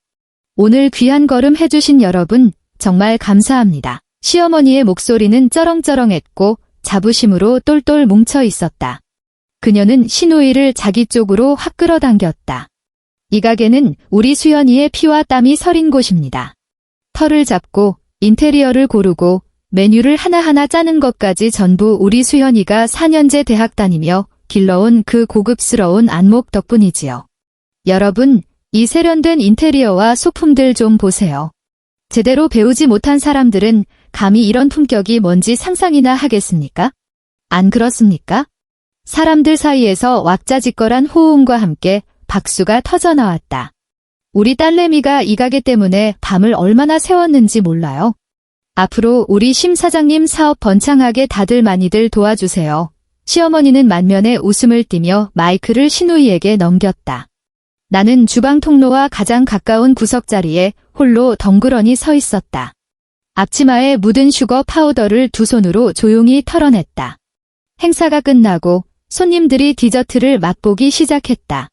A: 오늘 귀한 걸음 해주신 여러분 정말 감사합니다. 시어머니의 목소리는 쩌렁쩌렁했고 자부심으로 똘똘 뭉쳐 있었다. 그녀는 시누이를 자기 쪽으로 확 끌어당겼다. 이 가게는 우리 수연이의 피와 땀이 서린 곳입니다. 털을 잡고 인테리어를 고르고 메뉴를 하나하나 짜는 것까지 전부 우리 수연이가 4년제 대학 다니며 길러온 그 고급스러운 안목 덕분이지요. 여러분, 이 세련된 인테리어와 소품들 좀 보세요. 제대로 배우지 못한 사람들은 감히 이런 품격이 뭔지 상상이나 하겠습니까? 안 그렇습니까? 사람들 사이에서 왁자지껄한 호응과 함께 박수가 터져나왔다. 우리 딸내미가 이 가게 때문에 밤을 얼마나 새웠는지 몰라요. 앞으로 우리 심 사장님 사업 번창하게 다들 많이들 도와주세요. 시어머니는 만면에 웃음을 띠며 마이크를 시누이에게 넘겼다. 나는 주방 통로와 가장 가까운 구석자리에 홀로 덩그러니 서 있었다. 앞치마에 묻은 슈거 파우더를 두 손으로 조용히 털어냈다. 행사가 끝나고 손님들이 디저트를 맛보기 시작했다.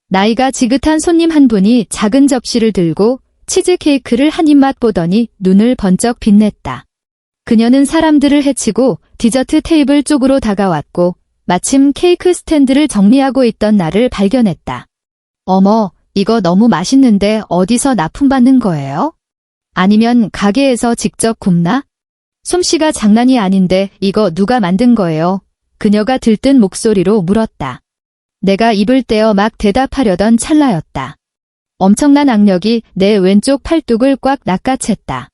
A: 나이가 지긋한 손님 한 분이 작은 접시를 들고 치즈케이크를 한 입 맛보더니 눈을 번쩍 빛냈다. 그녀는 사람들을 해치고 디저트 테이블 쪽으로 다가왔고 마침 케이크 스탠드를 정리하고 있던 나를 발견했다. 어머, 이거 너무 맛있는데 어디서 납품받는 거예요? 아니면 가게에서 직접 굽나? 솜씨가 장난이 아닌데 이거 누가 만든 거예요? 그녀가 들뜬 목소리로 물었다. 내가 입을 떼어 막 대답하려던 찰나였다. 엄청난 악력이 내 왼쪽 팔뚝을 꽉 낚아챘다.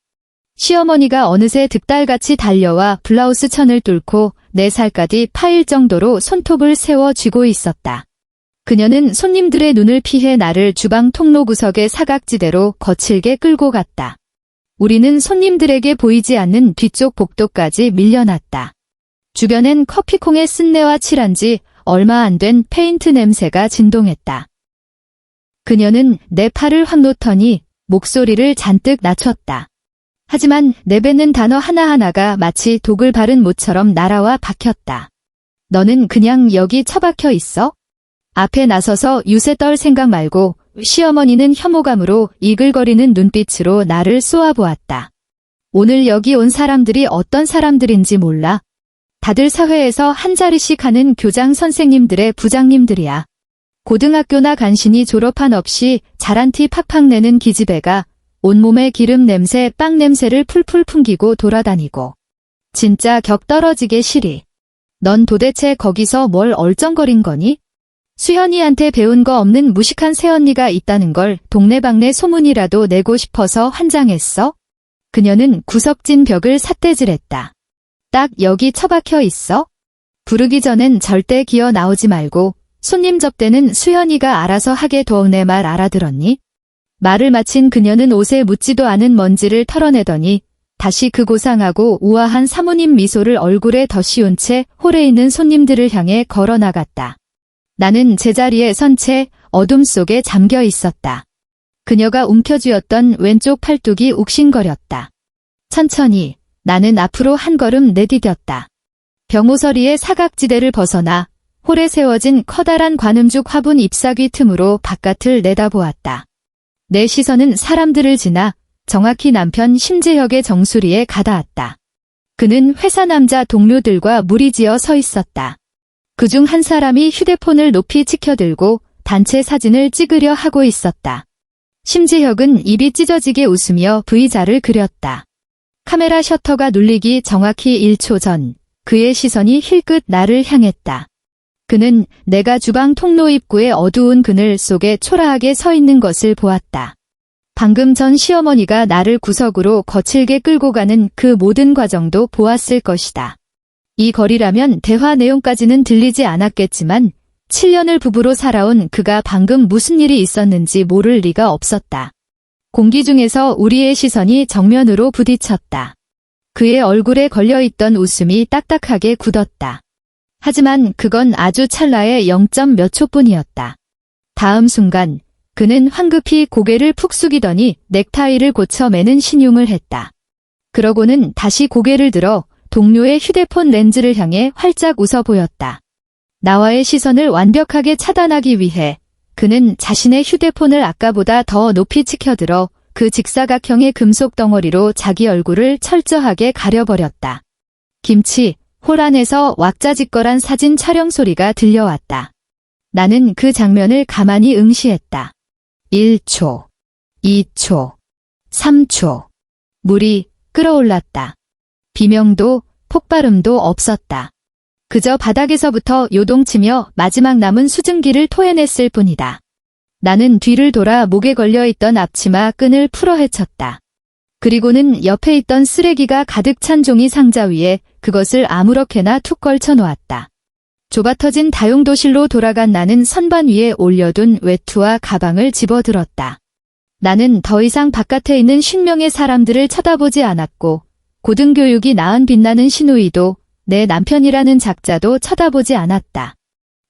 A: 시어머니가 어느새 득달같이 달려와 블라우스 천을 뚫고 내 살까지 파일 정도로 손톱을 세워 쥐고 있었다. 그녀는 손님들의 눈을 피해 나를 주방 통로 구석의 사각지대로 거칠게 끌고 갔다. 우리는 손님들에게 보이지 않는 뒤쪽 복도까지 밀려났다. 주변엔 커피콩의 쓴내와 칠한 지 얼마 안 된 페인트 냄새가 진동했다. 그녀는 내 팔을 확 놓더니 목소리를 잔뜩 낮췄다. 하지만 내뱉는 단어 하나하나가 마치 독을 바른 모처럼 날아와 박혔다. 너는 그냥 여기 처박혀 있어? 앞에 나서서 유세 떨 생각 말고. 시어머니는 혐오감으로 이글거리는 눈빛으로 나를 쏘아보았다. 오늘 여기 온 사람들이 어떤 사람들인지 몰라. 다들 사회에서 한 자리씩 하는 교장 선생님들의 부장님들이야. 고등학교나 간신히 졸업한 없이 자란 티 팍팍 내는 기집애가 온몸에 기름 냄새, 빵 냄새를 풀풀 풍기고 돌아다니고. 진짜 격 떨어지게 싫이. 넌 도대체 거기서 뭘 얼쩡거린 거니? 수현이한테 배운 거 없는 무식한 새언니가 있다는 걸 동네방네 소문이라도 내고 싶어서 환장했어? 그녀는 구석진 벽을 삿대질했다. 딱 여기 처박혀 있어? 부르기 전엔 절대 기어 나오지 말고 손님 접대는 수현이가 알아서 하게 둬. 내 말 알아들었니? 말을 마친 그녀는 옷에 묻지도 않은 먼지를 털어내더니 다시 그 고상하고 우아한 사모님 미소를 얼굴에 덧씌운 채 홀에 있는 손님들을 향해 걸어 나갔다. 나는 제자리에 선 채 어둠 속에 잠겨 있었다. 그녀가 움켜쥐었던 왼쪽 팔뚝이 욱신거렸다. 천천히 나는 앞으로 한 걸음 내디뎠다. 병오서리의 사각지대를 벗어나 홀에 세워진 커다란 관음죽 화분 잎사귀 틈으로 바깥을 내다보았다. 내 시선은 사람들을 지나 정확히 남편 심재혁의 정수리에 가닿았다. 그는 회사 남자 동료들과 무리지어 서 있었다. 그중 한 사람이 휴대폰을 높이 치켜들고 단체 사진을 찍으려 하고 있었다. 심지혁은 입이 찢어지게 웃으며 V자를 그렸다. 카메라 셔터가 눌리기 정확히 1초 전 그의 시선이 힐끗 나를 향했다. 그는 내가 주방 통로 입구의 어두운 그늘 속에 초라하게 서 있는 것을 보았다. 방금 전 시어머니가 나를 구석으로 거칠게 끌고 가는 그 모든 과정도 보았을 것이다. 이 거리라면 대화 내용까지는 들리지 않았겠지만 7년을 부부로 살아온 그가 방금 무슨 일이 있었는지 모를 리가 없었다. 공기 중에서 우리의 시선이 정면으로 부딪혔다. 그의 얼굴에 걸려있던 웃음이 딱딱하게 굳었다. 하지만 그건 아주 찰나의 0. 몇 초뿐이었다. 다음 순간 그는 황급히 고개를 푹 숙이더니 넥타이를 고쳐 매는 신용을 했다. 그러고는 다시 고개를 들어 동료의 휴대폰 렌즈를 향해 활짝 웃어 보였다. 나와의 시선을 완벽하게 차단하기 위해 그는 자신의 휴대폰을 아까보다 더 높이 치켜들어 그 직사각형의 금속 덩어리로 자기 얼굴을 철저하게 가려버렸다. 김치, 홀 안에서 왁자지껄한 사진 촬영 소리가 들려왔다. 나는 그 장면을 가만히 응시했다. 1초, 2초, 3초. 물이 끓어올랐다. 비명도 폭발음도 없었다. 그저 바닥에서부터 요동치며 마지막 남은 수증기를 토해냈을 뿐이다. 나는 뒤를 돌아 목에 걸려있던 앞치마 끈을 풀어 헤쳤다. 그리고는 옆에 있던 쓰레기가 가득 찬 종이 상자 위에 그것을 아무렇게나 툭 걸쳐 놓았다. 좁아터진 다용도실로 돌아간 나는 선반 위에 올려둔 외투와 가방을 집어들었다. 나는 더 이상 바깥에 있는 50명의 사람들을 쳐다보지 않았고 고등교육이 낳은 빛나는 시누이도 내 남편이라는 작자도 쳐다보지 않았다.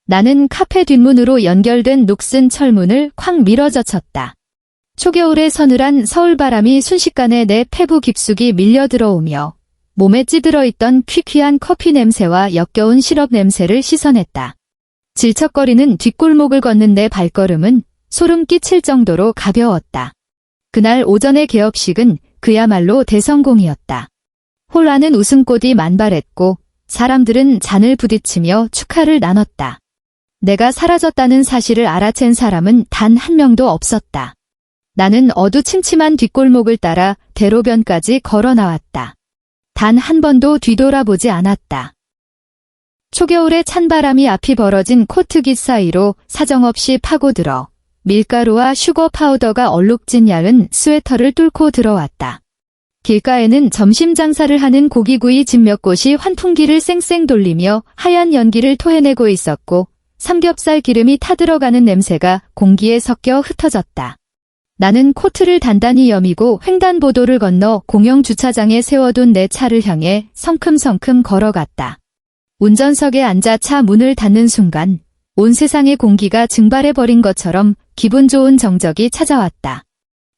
A: 나는 카페 뒷문으로 연결된 녹슨 철문을 콱 밀어젖혔다. 초겨울의 서늘한 서울바람이 순식간에 내 폐부 깊숙이 밀려 들어오며 몸에 찌들어 있던 퀴퀴한 커피 냄새와 역겨운 시럽 냄새를 씻어냈다. 질척거리는 뒷골목을 걷는 내 발걸음은 소름 끼칠 정도로 가벼웠다. 그날 오전의 개업식은 그야말로 대성공이었다. 홀 안은 웃음꽃이 만발했고 사람들은 잔을 부딪히며 축하를 나눴다. 내가 사라졌다는 사실을 알아챈 사람은 단 한 명도 없었다. 나는 어두침침한 뒷골목을 따라 대로변까지 걸어 나왔다. 단 한 번도 뒤돌아보지 않았다. 초겨울의 찬바람이 앞이 벌어진 코트깃 사이로 사정없이 파고들어 밀가루와 슈거 파우더가 얼룩진 얇은 스웨터를 뚫고 들어왔다. 길가에는 점심 장사를 하는 고기구이 집 몇 곳이 환풍기를 쌩쌩 돌리며 하얀 연기를 토해내고 있었고 삼겹살 기름이 타들어가는 냄새가 공기에 섞여 흩어졌다. 나는 코트를 단단히 여미고 횡단보도를 건너 공영주차장에 세워둔 내 차를 향해 성큼성큼 걸어갔다. 운전석에 앉아 차 문을 닫는 순간 온 세상의 공기가 증발해버린 것처럼 기분 좋은 정적이 찾아왔다.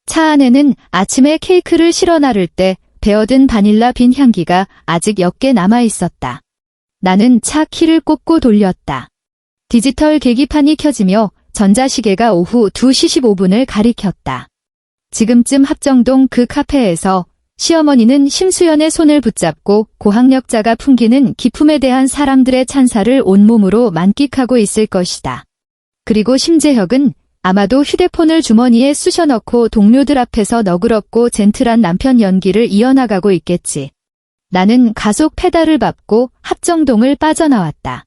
A: 차 안에는 아침에 케이크를 실어 나를 때 배어든 바닐라 빈 향기가 아직 옅게 남아있었다. 나는 차 키를 꽂고 돌렸다. 디지털 계기판이 켜지며 전자시계가 오후 2시 15분을 가리켰다. 지금쯤 합정동 그 카페에서 시어머니는 심수연의 손을 붙잡고 고학력자가 풍기는 기품에 대한 사람들의 찬사를 온몸으로 만끽하고 있을 것이다. 그리고 심재혁은 아마도 휴대폰을 주머니에 쑤셔넣고 동료들 앞에서 너그럽고 젠틀한 남편 연기를 이어나가고 있겠지. 나는 가속 페달을 밟고 합정동을 빠져나왔다.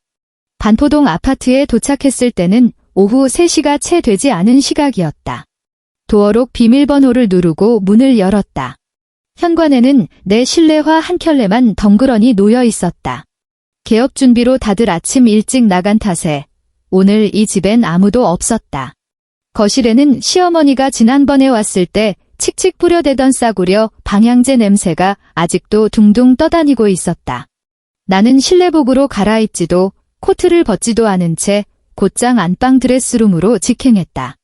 A: 반포동 아파트에 도착했을 때는 오후 3시가 채 되지 않은 시각이었다. 도어록 비밀번호를 누르고 문을 열었다. 현관에는 내 실내화 한 켤레만 덩그러니 놓여 있었다. 개업 준비로 다들 아침 일찍 나간 탓에 오늘 이 집엔 아무도 없었다. 거실에는 시어머니가 지난번에 왔을 때 칙칙 뿌려대던 싸구려 방향제 냄새가 아직도 둥둥 떠다니고 있었다. 나는 실내복으로 갈아입지도 코트를 벗지도 않은 채 곧장 안방 드레스룸으로 직행했다.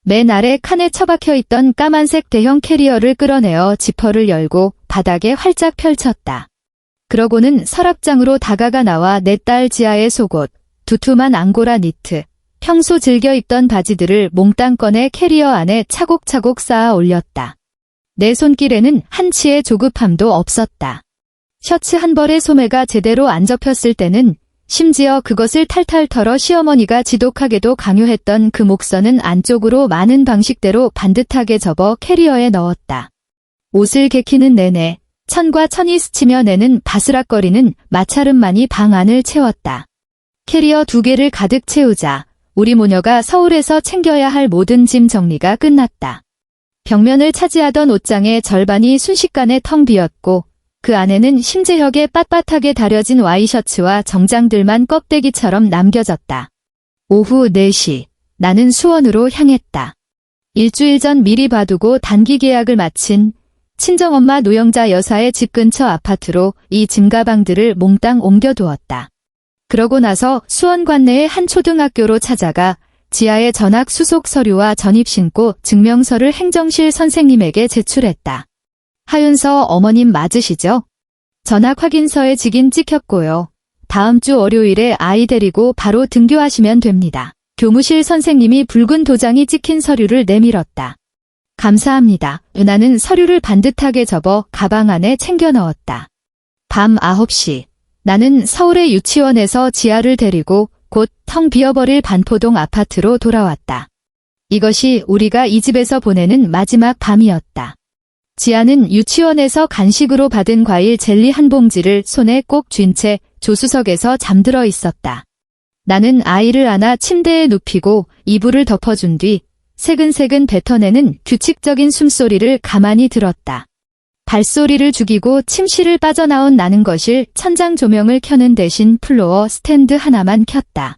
A: 맨 아래 칸에 처박혀 있던 까만색 대형 캐리어를 끌어내어 지퍼를 열고 바닥에 활짝 펼쳤다. 그러고는 서랍장으로 다가가 나와 내 딸 지아의 속옷, 두툼한 앙고라 니트, 평소 즐겨 입던 바지들을 몽땅 꺼내 캐리어 안에 차곡차곡 쌓아 올렸다. 내 손길에는 한치의 조급함도 없었다. 셔츠 한 벌의 소매가 제대로 안 접혔을 때는 심지어 그것을 탈탈 털어 시어머니가 지독하게도 강요했던 그 목선은 안쪽으로 많은 방식대로 반듯하게 접어 캐리어에 넣었다. 옷을 개키는 내내 천과 천이 스치며 내는 바스락거리는 마찰음만이 방 안을 채웠다. 캐리어 2개를 가득 채우자 우리 모녀가 서울에서 챙겨야 할 모든 짐 정리가 끝났다. 벽면을 차지하던 옷장의 절반이 순식간에 텅 비었고 그 안에는 심재혁의 빳빳하게 다려진 와이셔츠와 정장들만 껍데기처럼 남겨졌다. 오후 4시, 나는 수원으로 향했다. 일주일 전 미리 봐두고 단기 계약을 마친 친정엄마 노영자 여사의 집 근처 아파트로 이 짐가방들을 몽땅 옮겨두었다. 그러고 나서 수원 관내의 한 초등학교로 찾아가 지하의 전학 수속 서류와 전입신고 증명서를 행정실 선생님에게 제출했다. 하윤서 어머님 맞으시죠? 전학 확인서에 직인 찍혔고요. 다음 주 월요일에 아이 데리고 바로 등교하시면 됩니다. 교무실 선생님이 붉은 도장이 찍힌 서류를 내밀었다. 감사합니다. 은하는 서류를 반듯하게 접어 가방 안에 챙겨 넣었다. 밤 9시, 나는 서울의 유치원에서 지아를 데리고 곧 텅 비어버릴 반포동 아파트로 돌아왔다. 이것이 우리가 이 집에서 보내는 마지막 밤이었다. 지아는 유치원에서 간식으로 받은 과일 젤리 한 봉지를 손에 꼭 쥔 채 조수석에서 잠들어 있었다. 나는 아이를 안아 침대에 눕히고 이불을 덮어준 뒤 새근새근 뱉어내는 규칙적인 숨소리를 가만히 들었다. 발소리를 죽이고 침실을 빠져나온 나는 거실 천장 조명을 켜는 대신 플로어 스탠드 하나만 켰다.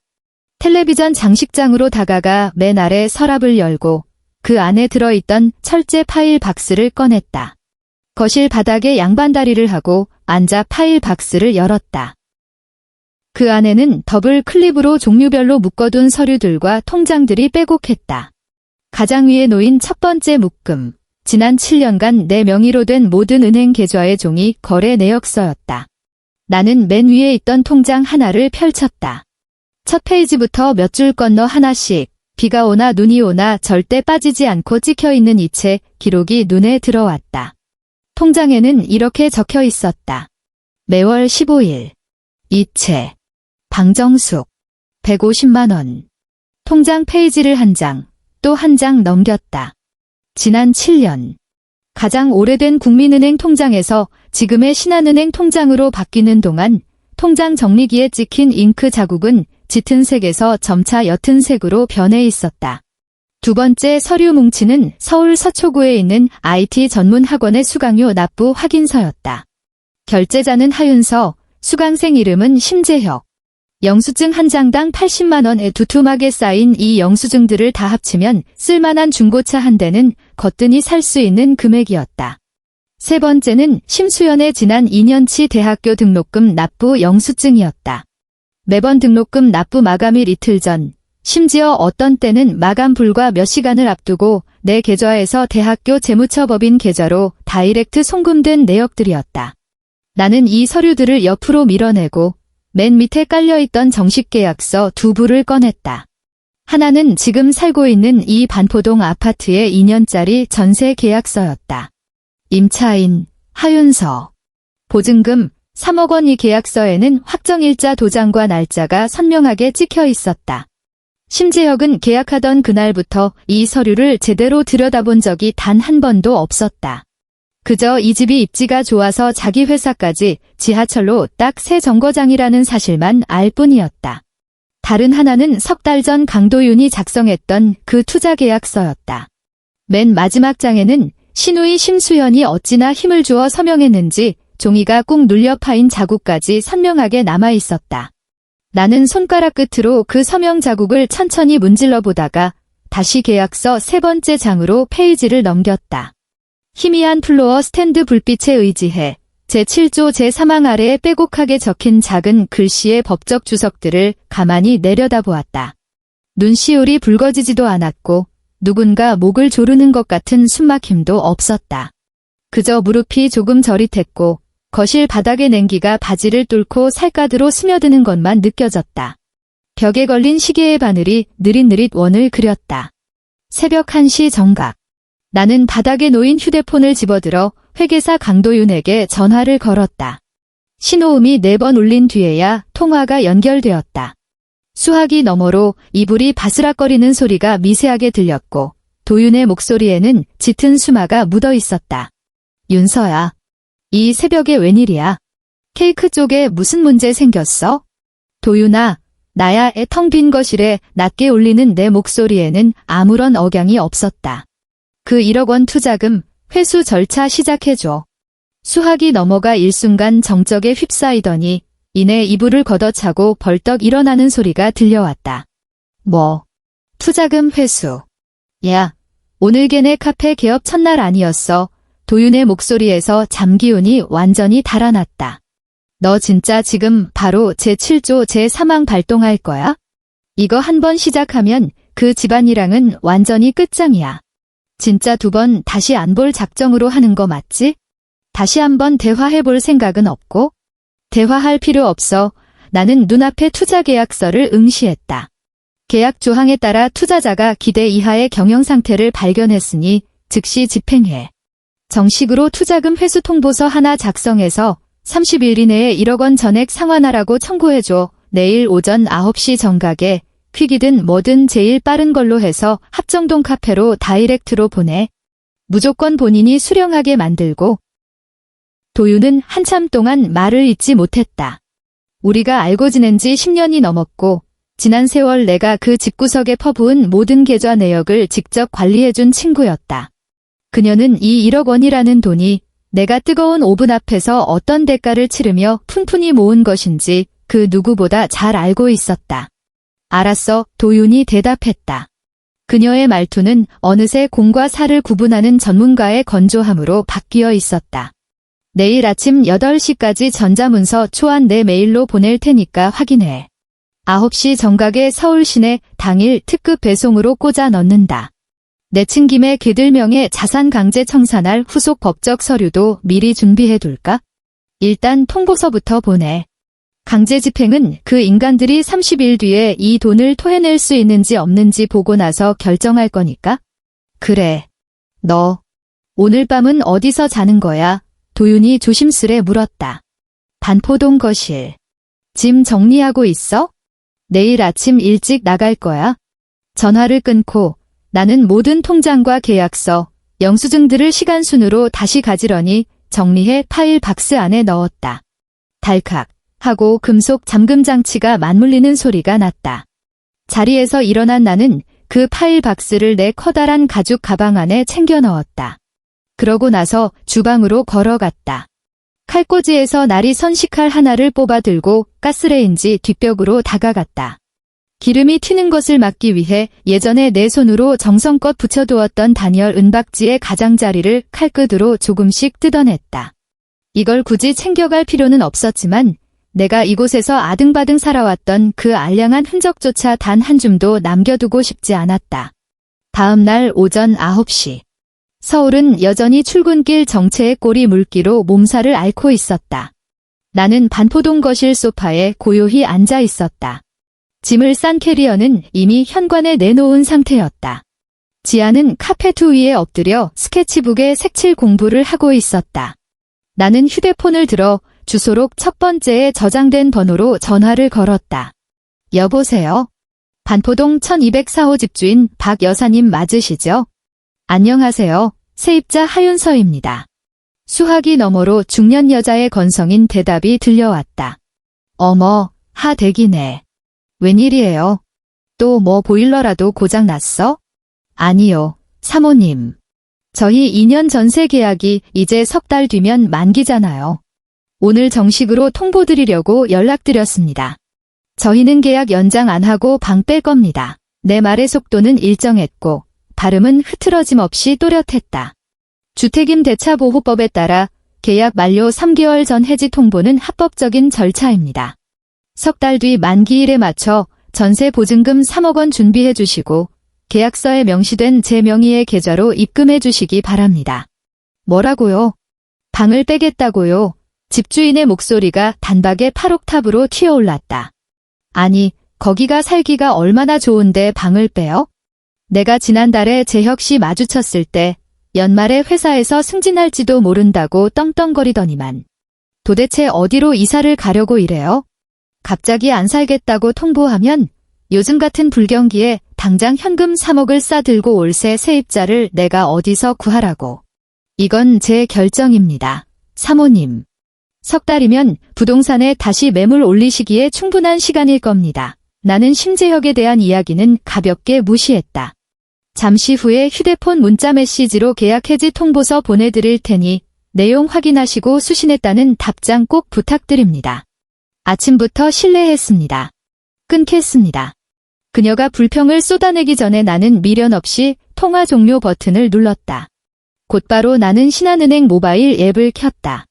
A: 텔레비전 장식장으로 다가가 맨 아래 서랍을 열고 그 안에 들어있던 철제 파일 박스를 꺼냈다. 거실 바닥에 양반다리를 하고 앉아 파일 박스를 열었다. 그 안에는 더블 클립으로 종류별로 묶어둔 서류들과 통장들이 빼곡했다. 가장 위에 놓인 첫 번째 묶음, 지난 7년간 내 명의로 된 모든 은행 계좌의 종이 거래 내역서였다. 나는 맨 위에 있던 통장 하나를 펼쳤다. 첫 페이지부터 몇 줄 건너 하나씩 비가 오나 눈이 오나 절대 빠지지 않고 찍혀있는 이체 기록이 눈에 들어왔다. 통장에는 이렇게 적혀 있었다. 매월 15일. 이체. 방정숙. 150만 원. 통장 페이지를 한 장, 또 한 장 넘겼다. 지난 7년. 가장 오래된 국민은행 통장에서 지금의 신한은행 통장으로 바뀌는 동안 통장 정리기에 찍힌 잉크 자국은 짙은 색에서 점차 옅은 색으로 변해 있었다. 두 번째 서류 뭉치는 서울 서초구에 있는 IT 전문 학원의 수강료 납부 확인서였다. 결제자는 하윤서, 수강생 이름은 심재혁. 영수증 한 장당 80만 원에 두툼하게 쌓인 이 영수증들을 다 합치면 쓸만한 중고차 한 대는 거뜬히 살 수 있는 금액이었다. 세 번째는 심수연의 지난 2년치 대학교 등록금 납부 영수증이었다. 매번 등록금 납부 마감일 이틀 전, 심지어 어떤 때는 마감 불과 몇 시간을 앞두고 내 계좌에서 대학교 재무처법인 계좌로 다이렉트 송금된 내역들이었다. 나는 이 서류들을 옆으로 밀어내고 맨 밑에 깔려있던 정식계약서 두 부를 꺼냈다. 하나는 지금 살고 있는 이 반포동 아파트의 2년짜리 전세 계약서였다. 임차인, 하윤서. 보증금 3억 원. 이 계약서에는 확정일자 도장과 날짜가 선명하게 찍혀 있었다. 심재혁은 계약하던 그날부터 이 서류를 제대로 들여다본 적이 단 한 번도 없었다. 그저 이 집이 입지가 좋아서 자기 회사까지 지하철로 딱 세 정거장이라는 사실만 알 뿐이었다. 다른 하나는 석 달 전 강도윤이 작성했던 그 투자계약서였다. 맨 마지막 장에는 신우이 심수연이 어찌나 힘을 주어 서명했는지 종이가 꾹 눌려 파인 자국까지 선명하게 남아 있었다. 나는 손가락 끝으로 그 서명 자국을 천천히 문질러 보다가 다시 계약서 세 번째 장으로 페이지를 넘겼다. 희미한 플로어 스탠드 불빛에 의지해 제7조 제3항 아래에 빼곡하게 적힌 작은 글씨의 법적 주석들을 가만히 내려다보았다. 눈시울이 붉어지지도 않았고 누군가 목을 조르는 것 같은 숨막힘도 없었다. 그저 무릎이 조금 저릿했고 거실 바닥의 냉기가 바지를 뚫고 살갗으로 스며드는 것만 느껴졌다. 벽에 걸린 시계의 바늘이 느릿느릿 원을 그렸다. 새벽 1시 정각. 나는 바닥에 놓인 휴대폰을 집어들어 회계사 강도윤에게 전화를 걸었다. 신호음이 4번 울린 뒤에야 통화가 연결되었다. 수화기 너머로 이불이 바스락거리는 소리가 미세하게 들렸고 도윤의 목소리에는 짙은 수마가 묻어 있었다. 윤서야. 이 새벽에 웬일이야? 케이크 쪽에 무슨 문제 생겼어? 도윤아, 나야의 텅 빈 거실에 낮게 울리는 내 목소리에는 아무런 억양이 없었다. 그 1억 원 투자금 회수 절차 시작해줘. 수학이 넘어가 일순간 정적에 휩싸이더니 이내 이불을 걷어차고 벌떡 일어나는 소리가 들려왔다. 뭐? 투자금 회수. 야, 오늘 걔네 카페 개업 첫날 아니었어. 도윤의 목소리에서 잠기운이 완전히 달아났다. 너 진짜 지금 바로 제7조 제3항 발동할 거야? 이거 한 번 시작하면 그 집안이랑은 완전히 끝장이야. 진짜 2번 다시 안 볼 작정으로 하는 거 맞지? 다시 한번 대화해볼 생각은 없고? 대화할 필요 없어. 나는 눈앞에 투자 계약서를 응시했다. 계약 조항에 따라 투자자가 기대 이하의 경영 상태를 발견했으니 즉시 집행해. 정식으로 투자금 회수 통보서 하나 작성해서 30일 이내에 1억 원 전액 상환하라고 청구해줘. 내일 오전 9시 정각에 퀵이든 뭐든 제일 빠른 걸로 해서 합정동 카페로 다이렉트로 보내. 무조건 본인이 수령하게 만들고. 도윤은 한참 동안 말을 잇지 못했다. 우리가 알고 지낸 지 10년이 넘었고 지난 세월 내가 그 집구석에 퍼부은 모든 계좌 내역을 직접 관리해준 친구였다. 그녀는 이 1억 원이라는 돈이 내가 뜨거운 오븐 앞에서 어떤 대가를 치르며 푼푼히 모은 것인지 그 누구보다 잘 알고 있었다. 알았어, 도윤이 대답했다. 그녀의 말투는 어느새 공과 사를 구분하는 전문가의 건조함으로 바뀌어 있었다. 내일 아침 8시까지 전자문서 초안 내 메일로 보낼 테니까 확인해. 9시 정각에 서울 시내 당일 특급 배송으로 꽂아 넣는다. 내친 김에 걔들 명의 자산 강제 청산할 후속 법적 서류도 미리 준비해둘까? 일단 통보서부터 보내. 강제 집행은 그 인간들이 30일 뒤에 이 돈을 토해낼 수 있는지 없는지 보고 나서 결정할 거니까? 그래. 너 오늘 밤은 어디서 자는 거야? 도윤이 조심스레 물었다. 반포동 거실. 짐 정리하고 있어? 내일 아침 일찍 나갈 거야. 전화를 끊고 나는 모든 통장과 계약서, 영수증들을 시간 순으로 다시 가지런히 정리해 파일 박스 안에 넣었다. 달칵 하고 금속 잠금 장치가 맞물리는 소리가 났다. 자리에서 일어난 나는 그 파일 박스를 내 커다란 가죽 가방 안에 챙겨 넣었다. 그러고 나서 주방으로 걸어갔다. 칼꽂이에서 나리 선식칼 하나를 뽑아 들고 가스레인지 뒷벽으로 다가갔다. 기름이 튀는 것을 막기 위해 예전에 내 손으로 정성껏 붙여두었던 단열 은박지의 가장자리를 칼끝으로 조금씩 뜯어냈다. 이걸 굳이 챙겨갈 필요는 없었지만 내가 이곳에서 아등바등 살아왔던 그 알량한 흔적조차 단 한 줌도 남겨두고 싶지 않았다. 다음 날 오전 9시. 서울은 여전히 출근길 정체의 꼬리 물기로 몸살을 앓고 있었다. 나는 반포동 거실 소파에 고요히 앉아 있었다. 짐을 싼 캐리어는 이미 현관에 내놓은 상태였다. 지아는 카페트 위에 엎드려 스케치북에 색칠 공부를 하고 있었다. 나는 휴대폰을 들어 주소록 첫 번째에 저장된 번호로 전화를 걸었다. 여보세요? 반포동 1204호 집주인 박 여사님 맞으시죠? 안녕하세요. 세입자 하윤서입니다. 수화기 너머로 중년 여자의 건성인 대답이 들려왔다. 어머, 하대기네. 웬일이에요? 또 뭐 보일러라도 고장났어? 아니요, 사모님. 저희 2년 전세 계약이 이제 3달 뒤면 만기잖아요. 오늘 정식으로 통보드리려고 연락드렸습니다. 저희는 계약 연장 안 하고 방 뺄 겁니다. 내 말의 속도는 일정했고 발음은 흐트러짐 없이 또렷했다. 주택임대차보호법에 따라 계약 만료 3개월 전 해지 통보는 합법적인 절차입니다. 3달 뒤 만기일에 맞춰 전세 보증금 3억 원 준비해 주시고 계약서에 명시된 제 명의의 계좌로 입금해 주시기 바랍니다. 뭐라고요? 방을 빼겠다고요? 집주인의 목소리가 단박에 8옥탑으로 튀어올랐다. 아니, 거기가 살기가 얼마나 좋은데 방을 빼요? 내가 지난달에 재혁 씨 마주쳤을 때 연말에 회사에서 승진할지도 모른다고 떵떵거리더니만. 도대체 어디로 이사를 가려고 이래요? 갑자기 안 살겠다고 통보하면 요즘 같은 불경기에 당장 현금 3억을 싸들고 올세 세입자를 내가 어디서 구하라고. 이건 제 결정입니다. 사모님. 3달이면 부동산에 다시 매물 올리시기에 충분한 시간일 겁니다. 나는 심재혁에 대한 이야기는 가볍게 무시했다. 잠시 후에 휴대폰 문자 메시지로 계약 해지 통보서 보내드릴 테니 내용 확인하시고 수신했다는 답장 꼭 부탁드립니다. 아침부터 실례했습니다. 끊겠습니다. 그녀가 불평을 쏟아내기 전에 나는 미련 없이 통화 종료 버튼을 눌렀다. 곧바로 나는 신한은행 모바일 앱을 켰다.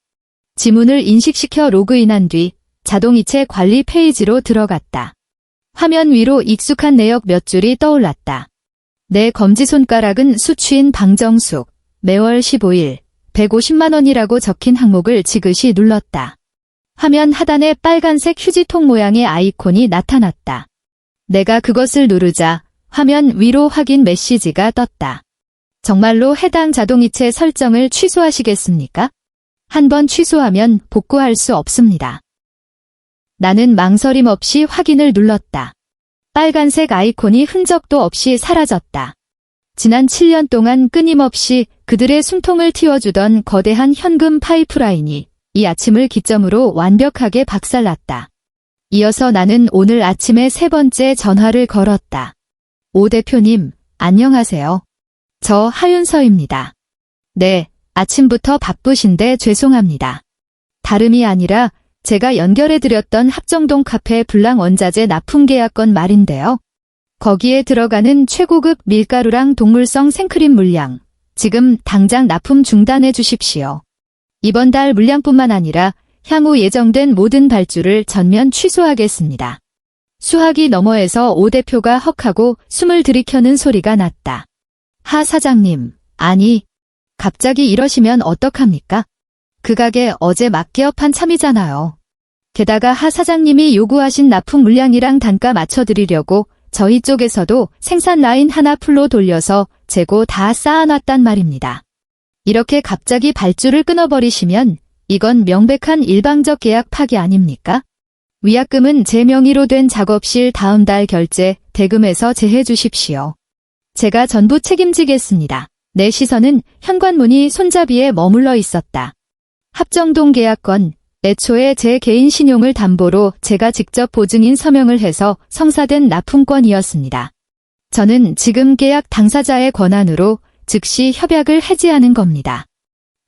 A: 지문을 인식시켜 로그인한 뒤 자동이체 관리 페이지로 들어갔다. 화면 위로 익숙한 내역 몇 줄이 떠올랐다. 내 검지손가락은 수취인 방정숙, 매월 15일, 150만 원이라고 적힌 항목을 지그시 눌렀다. 화면 하단에 빨간색 휴지통 모양의 아이콘이 나타났다. 내가 그것을 누르자 화면 위로 확인 메시지가 떴다. 정말로 해당 자동이체 설정을 취소하시겠습니까? 한번 취소하면 복구할 수 없습니다. 나는 망설임 없이 확인을 눌렀다. 빨간색 아이콘이 흔적도 없이 사라졌다. 지난 7년 동안 끊임없이 그들의 숨통을 틔워주던 거대한 현금 파이프라인이 이 아침을 기점으로 완벽하게 박살났다. 이어서 나는 오늘 아침에 세 번째 전화를 걸었다. 오 대표님, 안녕하세요. 저 하윤서입니다. 네, 아침부터 바쁘신데 죄송합니다. 다름이 아니라 제가 연결해드렸던 합정동 카페 블랑 원자재 납품 계약건 말인데요. 거기에 들어가는 최고급 밀가루랑 동물성 생크림 물량, 지금 당장 납품 중단해 주십시오. 이번 달 물량뿐만 아니라 향후 예정된 모든 발주를 전면 취소하겠습니다. 수화기 너머에서 오 대표가 헉하고 숨을 들이켜는 소리가 났다. 하 사장님, 아니, 갑자기 이러시면 어떡합니까? 그 가게 어제 막 개업한 참이잖아요. 게다가 하 사장님이 요구하신 납품 물량이랑 단가 맞춰드리려고 저희 쪽에서도 생산 라인 하나 풀로 돌려서 재고 다 쌓아놨단 말입니다. 이렇게 갑자기 발주를 끊어버리시면 이건 명백한 일방적 계약 파기 아닙니까? 위약금은 제 명의로 된 작업실 다음 달 결제 대금에서 제해 주십시오. 제가 전부 책임지겠습니다. 내 시선은 현관문이 손잡이에 머물러 있었다. 합정동 계약건, 애초에 제 개인 신용을 담보로 제가 직접 보증인 서명을 해서 성사된 납품권이었습니다. 저는 지금 계약 당사자의 권한으로 즉시 협약을 해지하는 겁니다.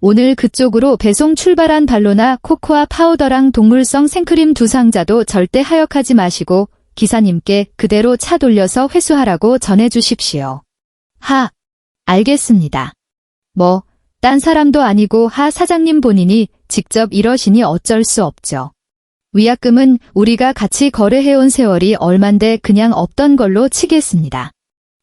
A: 오늘 그쪽으로 배송 출발한 발로나 코코아 파우더랑 동물성 생크림 2상자도 절대 하역하지 마시고 기사님께 그대로 차 돌려서 회수하라고 전해주십시오. 하, 알겠습니다. 딴 사람도 아니고 하 사장님 본인이 직접 이러시니 어쩔 수 없죠. 위약금은 우리가 같이 거래해온 세월이 얼만데 그냥 없던 걸로 치겠습니다.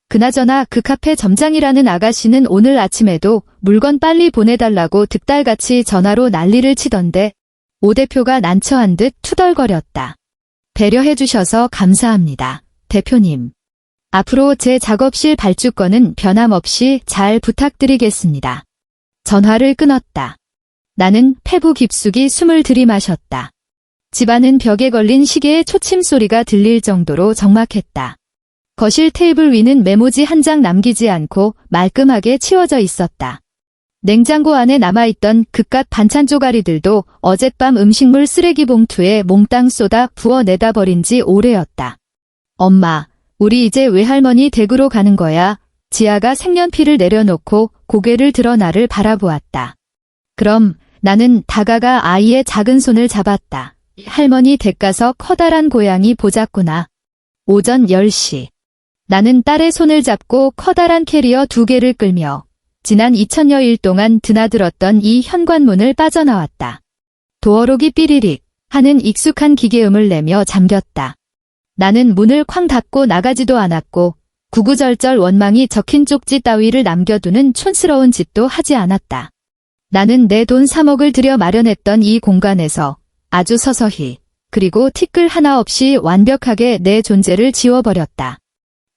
A: 그나저나 그 카페 점장이라는 아가씨는 오늘 아침에도 물건 빨리 보내달라고 득달같이 전화로 난리를 치던데 오 대표가 난처한 듯 투덜거렸다. 배려해주셔서 감사합니다, 대표님. 앞으로 제 작업실 발주권은 변함없이 잘 부탁드리겠습니다. 전화를 끊었다. 나는 폐부 깊숙이 숨을 들이마셨다. 집안은 벽에 걸린 시계의 초침 소리가 들릴 정도로 적막했다. 거실 테이블 위는 메모지 한 장 남기지 않고 말끔하게 치워져 있었다. 냉장고 안에 남아있던 그깟 반찬 조가리들도 어젯밤 음식물 쓰레기 봉투에 몽땅 쏟아 부어내다 버린 지 오래였다. 엄마, 우리 이제 외할머니 댁으로 가는 거야. 지아가 색연필을 내려놓고 고개를 들어 나를 바라보았다. 그럼 나는 다가가 아이의 작은 손을 잡았다. 할머니 댁 가서 커다란 고양이 보자꾸나. 오전 10시. 나는 딸의 손을 잡고 커다란 캐리어 2개를 끌며 지난 2000여일 동안 드나들었던 이 현관문을 빠져나왔다. 도어록이 삐리릭 하는 익숙한 기계음을 내며 잠겼다. 나는 문을 쾅 닫고 나가지도 않았고 구구절절 원망이 적힌 쪽지 따위를 남겨두는 촌스러운 짓도 하지 않았다. 나는 내 돈 3억을 들여 마련했던 이 공간에서 아주 서서히 그리고 티끌 하나 없이 완벽하게 내 존재를 지워버렸다.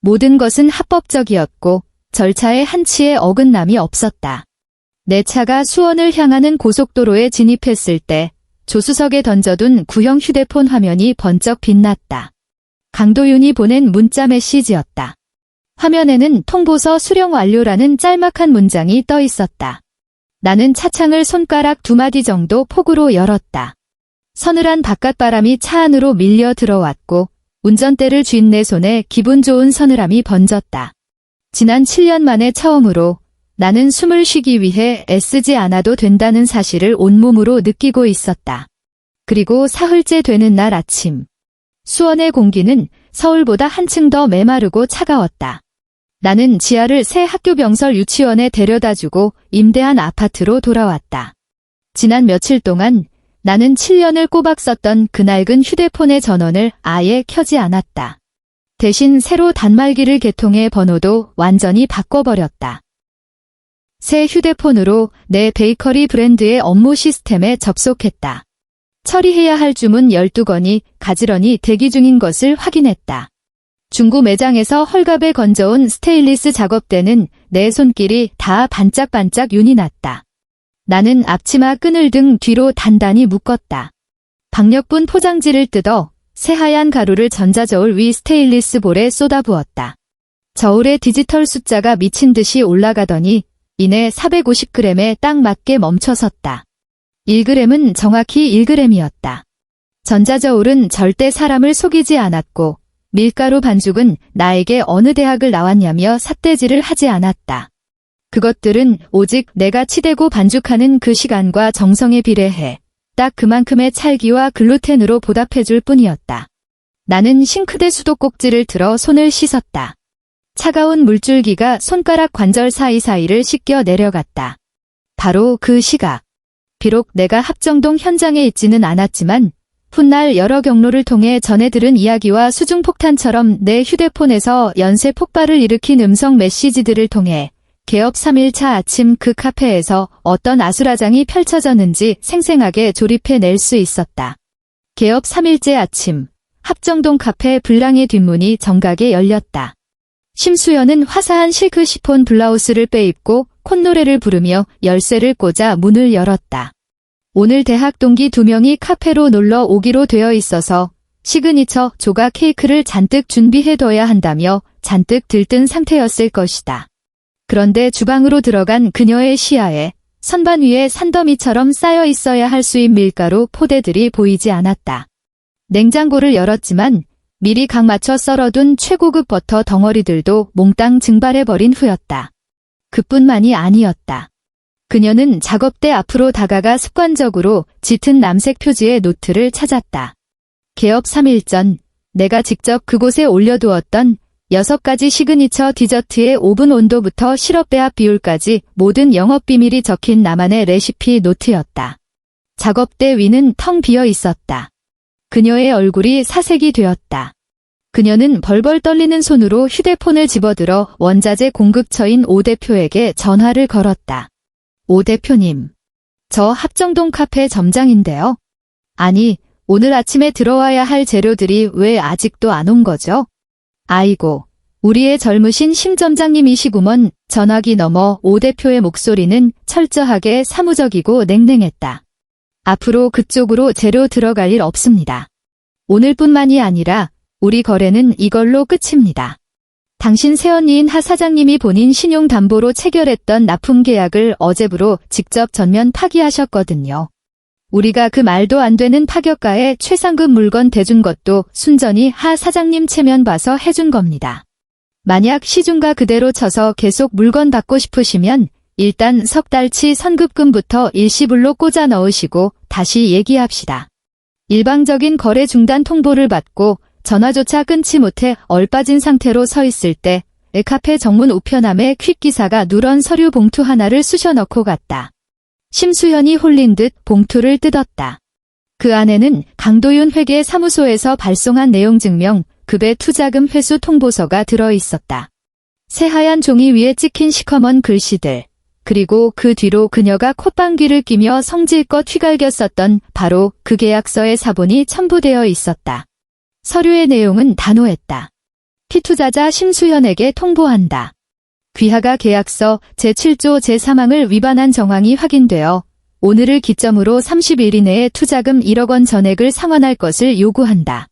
A: 모든 것은 합법적이었고 절차에 한치의 어긋남이 없었다. 내 차가 수원을 향하는 고속도로에 진입했을 때 조수석에 던져둔 구형 휴대폰 화면이 번쩍 빛났다. 강도윤이 보낸 문자 메시지였다. 화면에는 통보서 수령 완료라는 짤막한 문장이 떠 있었다. 나는 차창을 손가락 2마디 정도 폭으로 열었다. 서늘한 바깥바람이 차 안으로 밀려 들어왔고 운전대를 쥔 내 손에 기분 좋은 서늘함이 번졌다. 지난 7년 만에 처음으로 나는 숨을 쉬기 위해 애쓰지 않아도 된다는 사실을 온몸으로 느끼고 있었다. 그리고 사흘째 되는 날 아침. 수원의 공기는 서울보다 한층 더 메마르고 차가웠다. 나는 지아를 새 학교 병설 유치원에 데려다주고 임대한 아파트로 돌아왔다. 지난 며칠 동안 나는 7년을 꼬박 썼던 그 낡은 휴대폰의 전원을 아예 켜지 않았다. 대신 새로 단말기를 개통해 번호도 완전히 바꿔버렸다. 새 휴대폰으로 내 베이커리 브랜드의 업무 시스템에 접속했다. 처리해야 할 주문 12건이 가지런히 대기 중인 것을 확인했다. 중고 매장에서 헐갑에 건져온 스테인리스 작업대는 내 손길이 다 반짝반짝 윤이 났다. 나는 앞치마 끈을 등 뒤로 단단히 묶었다. 박력분 포장지를 뜯어 새하얀 가루를 전자저울 위 스테인리스 볼에 쏟아부었다. 저울의 디지털 숫자가 미친 듯이 올라가더니 이내 450g에 딱 맞게 멈춰섰다. 1g은 정확히 1g이었다. 전자저울은 절대 사람을 속이지 않았고 밀가루 반죽은 나에게 어느 대학을 나왔냐며 삿대질을 하지 않았다. 그것들은 오직 내가 치대고 반죽하는 그 시간과 정성에 비례해 딱 그만큼의 찰기와 글루텐으로 보답해줄 뿐이었다. 나는 싱크대 수도꼭지를 틀어 손을 씻었다. 차가운 물줄기가 손가락 관절 사이사이를 씻겨 내려갔다. 바로 그 시각. 비록 내가 합정동 현장에 있지는 않았지만 훗날 여러 경로를 통해 전해 들은 이야기와 수중폭탄처럼 내 휴대폰에서 연쇄 폭발을 일으킨 음성 메시지들을 통해 개업 3일차 아침 그 카페에서 어떤 아수라장이 펼쳐졌는지 생생하게 조립해낼 수 있었다. 개업 3일째 아침, 합정동 카페 블랑의 뒷문이 정각에 열렸다. 심수연은 화사한 실크 시폰 블라우스를 빼입고 콧노래를 부르며 열쇠를 꽂아 문을 열었다. 오늘 대학 동기 2명이 카페로 놀러 오기로 되어 있어서 시그니처 조각 케이크를 잔뜩 준비해둬야 한다며 잔뜩 들뜬 상태였을 것이다. 그런데 주방으로 들어간 그녀의 시야에 선반 위에 산더미처럼 쌓여 있어야 할 수입 밀가루 포대들이 보이지 않았다. 냉장고를 열었지만 미리 각 맞춰 썰어둔 최고급 버터 덩어리들도 몽땅 증발해버린 후였다. 그뿐만이 아니었다. 그녀는 작업대 앞으로 다가가 습관적으로 짙은 남색 표지의 노트를 찾았다. 개업 3일 전 내가 직접 그곳에 올려두었던 6가지 시그니처 디저트의 오븐 온도부터 시럽 배합 비율까지 모든 영업 비밀이 적힌 나만의 레시피 노트였다. 작업대 위는 텅 비어 있었다. 그녀의 얼굴이 사색이 되었다. 그녀는 벌벌 떨리는 손으로 휴대폰을 집어들어 원자재 공급처인 오 대표에게 전화를 걸었다. 오 대표님, 저 합정동 카페 점장인데요. 아니, 오늘 아침에 들어와야 할 재료들이 왜 아직도 안 온 거죠? 아이고, 우리의 젊으신 심 점장님이시구먼. 전화기 너머 오 대표의 목소리는 철저하게 사무적이고 냉랭했다. 앞으로 그쪽으로 재료 들어갈 일 없습니다. 오늘뿐만이 아니라 우리 거래는 이걸로 끝입니다. 당신 새언니인 하 사장님이 본인 신용담보로 체결했던 납품 계약을 어제부로 직접 전면 파기하셨거든요. 우리가 그 말도 안 되는 파격가에 최상급 물건 대준 것도 순전히 하 사장님 체면 봐서 해준 겁니다. 만약 시중가 그대로 쳐서 계속 물건 받고 싶으시면 일단 석 달치 선급금부터 일시불로 꽂아 넣으시고 다시 얘기합시다. 일방적인 거래 중단 통보를 받고 전화조차 끊지 못해 얼빠진 상태로 서 있을 때 카페 정문 우편함에 퀵기사가 누런 서류 봉투 하나를 쑤셔 넣고 갔다. 심수현이 홀린 듯 봉투를 뜯었다. 그 안에는 강도윤 회계 사무소에서 발송한 내용 증명, 급의 투자금 회수 통보서가 들어있었다. 새하얀 종이 위에 찍힌 시커먼 글씨들, 그리고 그 뒤로 그녀가 콧방귀를 뀌며 성질껏 휘갈겼었던 바로 그 계약서의 사본이 첨부되어 있었다. 서류의 내용은 단호했다. 피투자자 심수현에게 통보한다. 귀하가 계약서 제7조 제3항을 위반한 정황이 확인되어 오늘을 기점으로 30일 이내에 투자금 1억 원 전액을 상환할 것을 요구한다.